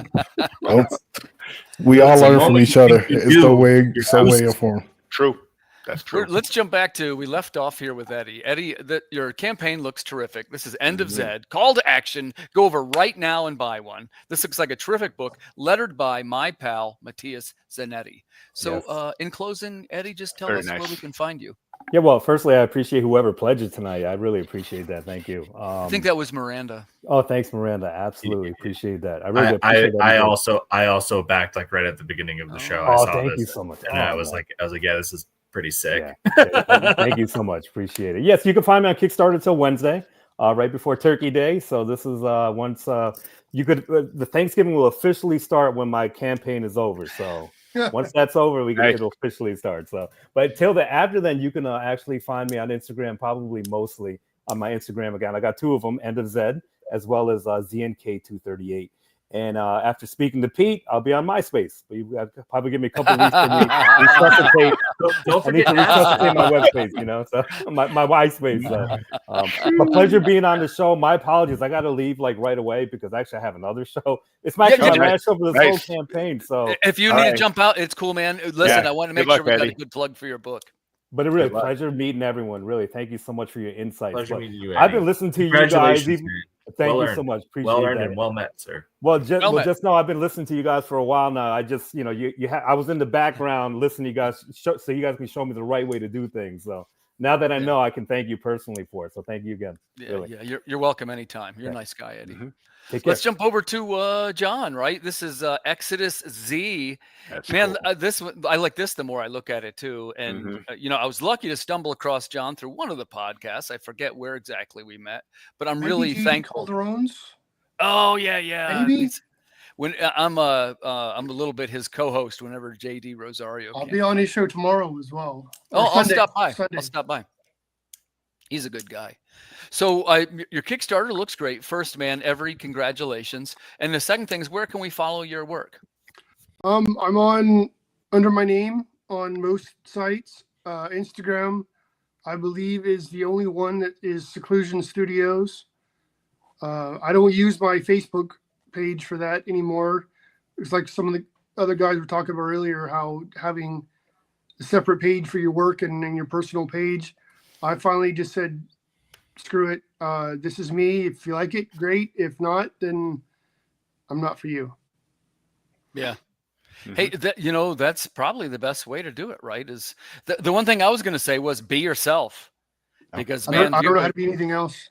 We all learn from each other. It's the way of form. True. That's true. Let's jump back to, we left off here with Eddie. Eddie, your campaign looks terrific. This is End of Zed. Call to action. Go over right now and buy one. This looks like a terrific book, lettered by my pal, Matthias Zanetti. So in closing, Eddie, just tell us where we can find you. Yeah, well, firstly, I appreciate whoever pledges tonight. I really appreciate that. Thank you. I think that was Miranda. Oh, thanks, Miranda. Absolutely appreciate that. I really appreciate that. I also backed right at the beginning of the show. I saw thank you so much. And I was like, yeah, this is pretty sick. Yeah. Thank you so much. Appreciate it. Yes, you can find me on Kickstarter until Wednesday. right before Turkey Day. So this is once you could the Thanksgiving will officially start when my campaign is over. So once that's over, it'll officially start. So, but after then, you can actually find me on Instagram, probably mostly on my Instagram account. I got two of them, End of Zed, as well as ZNK238. And after speaking to Pete, I'll be on MySpace. But you probably give me a couple of weeks to resuscitate. Don't I need forget to resuscitate my webpage, so my MySpace. But pleasure being on the show. My apologies. I got to leave right away because actually I have another show. It's my last show for this whole campaign. So if you need to jump out, it's cool, man. Listen, I want to make sure we got a good plug for your book. But really, pleasure meeting everyone. Really, thank you so much for your insights. Pleasure meeting you, Eddie. I've been listening to you guys. Thank you so much. Appreciate well earned that. and well met, sir. Well, just know I've been listening to you guys for a while now. I just, I was in the background listening to you guys, so you guys can show me the right way to do things. So now that I know, I can thank you personally for it. So thank you again. Yeah, you're welcome anytime. You're a nice guy, Eddie. Let's jump over to John. Right, this is Exodus Z. That's man. cool. This I like this the more I look at it too. And I was lucky to stumble across John through one of the podcasts. I forget where exactly we met, but I'm really thankful. Calderones? Oh yeah. Maybe. When I'm a little bit his co-host whenever JD Rosario. I'll be on his show tomorrow as well. I'll stop by. I'll stop by. He's a good guy. So your Kickstarter looks great. First, man, every congratulations. And the second thing is, where can we follow your work? I'm on under my name on most sites. Instagram, I believe, is the only one that is Seclusion Studios. I don't use my Facebook page for that anymore. It's like some of the other guys were talking about earlier, how having a separate page for your work and your personal page. I finally just said, screw it. This is me. If you like it, great. If not, then I'm not for you. Yeah. Hey, that's probably the best way to do it, right? Is the one thing I was going to say was be yourself, because I don't know how to be anything else.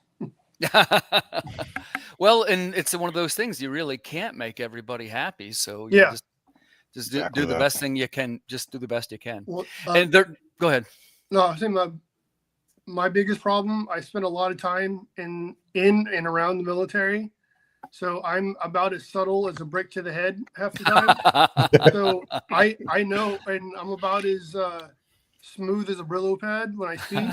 Well, and it's one of those things you really can't make everybody happy. So just do the best thing you can. Just do the best you can. Well, go ahead. No, I was saying my biggest problem, I spent a lot of time in and around the military. So I'm about as subtle as a brick to the head half the time. So I know, and I'm about as smooth as a Brillo pad when I speak.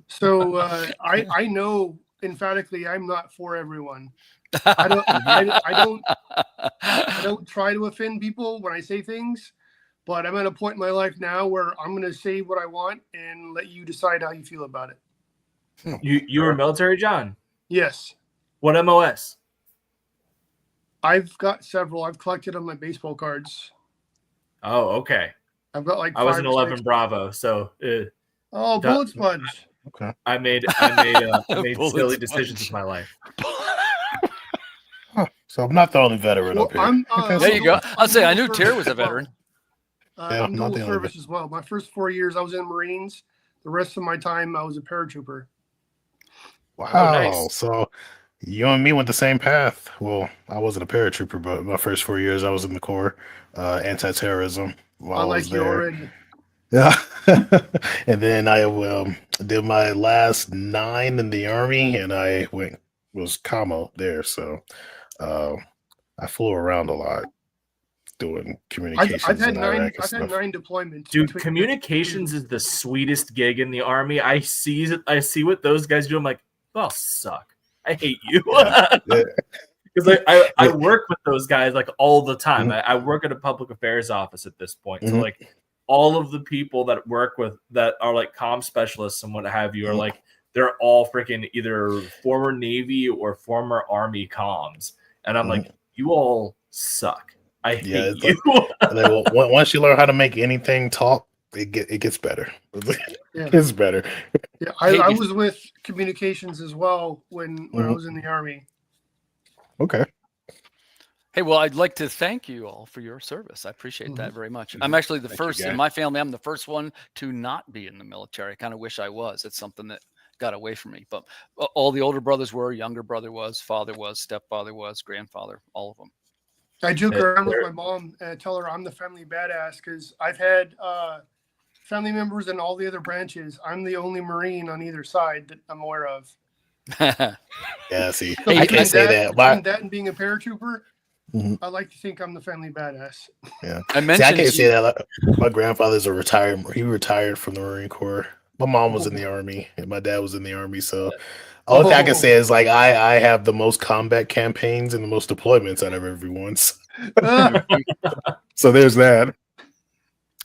So I know emphatically I'm not for everyone. I don't try to offend people when I say things, but I'm at a point in my life now where I'm going to say what I want and let you decide how you feel about it. You were military, John? Yes. What MOS? I've got several. I've collected on my baseball cards. Oh, okay. I've got like I was an 11 Bravo, so bullet sponge. Okay. I made silly decisions with my life. So I'm not the only veteran up here. There you go. I'll say I knew Tier was a veteran. I'm dual service as well. My first 4 years I was in the Marines. The rest of my time I was a paratrooper. Wow. Oh, nice. So you and me went the same path. Well, I wasn't a paratrooper, but my first 4 years I was in the Corps, anti-terrorism. I like you already. Yeah. And then I did my last 9 in the Army, and I was commo there. So I flew around a lot doing communications. I've had 9 deployments. Dude, communications is the sweetest gig in the Army. I see what those guys do. I'm like, oh, suck. I hate you. Because I work with those guys like all the time. Mm-hmm. I work at a public affairs office at this point. So like all of the people that work with that are like comm specialists and what have you are like, they're all freaking either former Navy or former Army comms. And I'm like, you all suck. I hate you. Once you learn how to make anything talk, it gets better. It's better. Yeah, I was with communications as well when I was in the Army. Okay. Hey, well, I'd like to thank you all for your service. I appreciate that very much. I'm actually the first in my family. I'm the first one to not be in the military. I kind of wish I was. It's something that got away from me. But all the older brothers were, younger brother was, father was, stepfather was, grandfather, all of them. I joke around with my mom and tell her I'm the family badass because I've had family members in all the other branches. I'm the only Marine on either side that I'm aware of. Yeah, see, So I can't say that. Between But that and being a paratrooper, Mhm. I like to think I'm the family badass. yeah, I see, I mentioned can't say that. My grandfather's a retired. He retired from the Marine Corps. My mom was in the Army, and my dad was in the Army. So, only thing I can say is like I have the most combat campaigns and the most deployments out of everyone's. So there's that.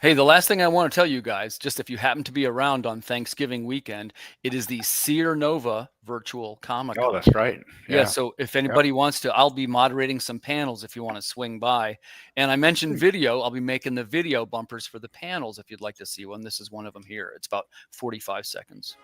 Hey, the last thing I want to tell you guys, just if you happen to be around on Thanksgiving weekend, it is the Seer Nova virtual Comic-Con. Oh, that's right. Yeah, so if anybody wants to, I'll be moderating some panels if you want to swing by. And I mentioned video. I'll be making the video bumpers for the panels if you'd like to see one. This is one of them here. It's about 45 seconds.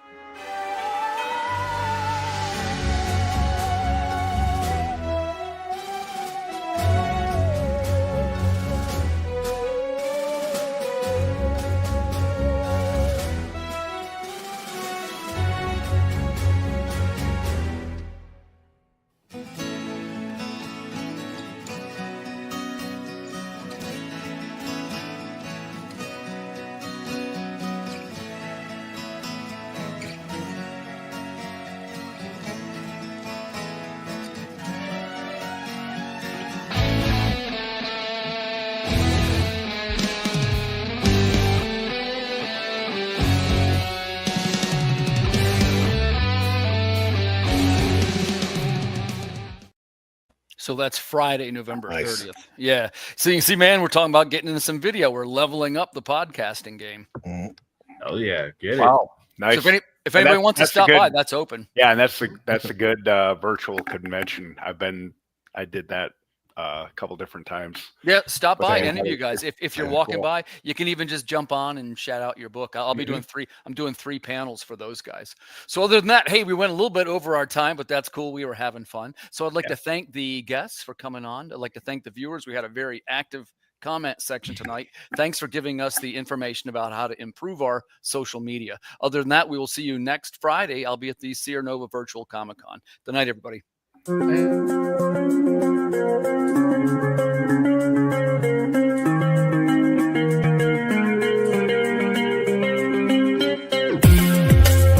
So that's Friday, November 30th. Yeah. So you can see, man, we're talking about getting into some video. We're leveling up the podcasting game. Oh yeah, get it. Wow, nice. So if anybody wants to stop by, that's open. Yeah, and that's a good virtual convention. I did that a couple different times. Yeah, stop by, Okay. any of you guys. If you're Yeah, walking cool. by, you can even just jump on and shout out your book. I'll be doing three. I'm doing 3 panels for those guys. So other than that, hey, we went a little bit over our time, but that's cool. We were having fun. So I'd like to thank the guests for coming on. I'd like to thank the viewers. We had a very active comment section tonight. Thanks for giving us the information about how to improve our social media. Other than that, we will see you next Friday. I'll be at the Seer Nova Virtual Comic-Con. Good night, everybody.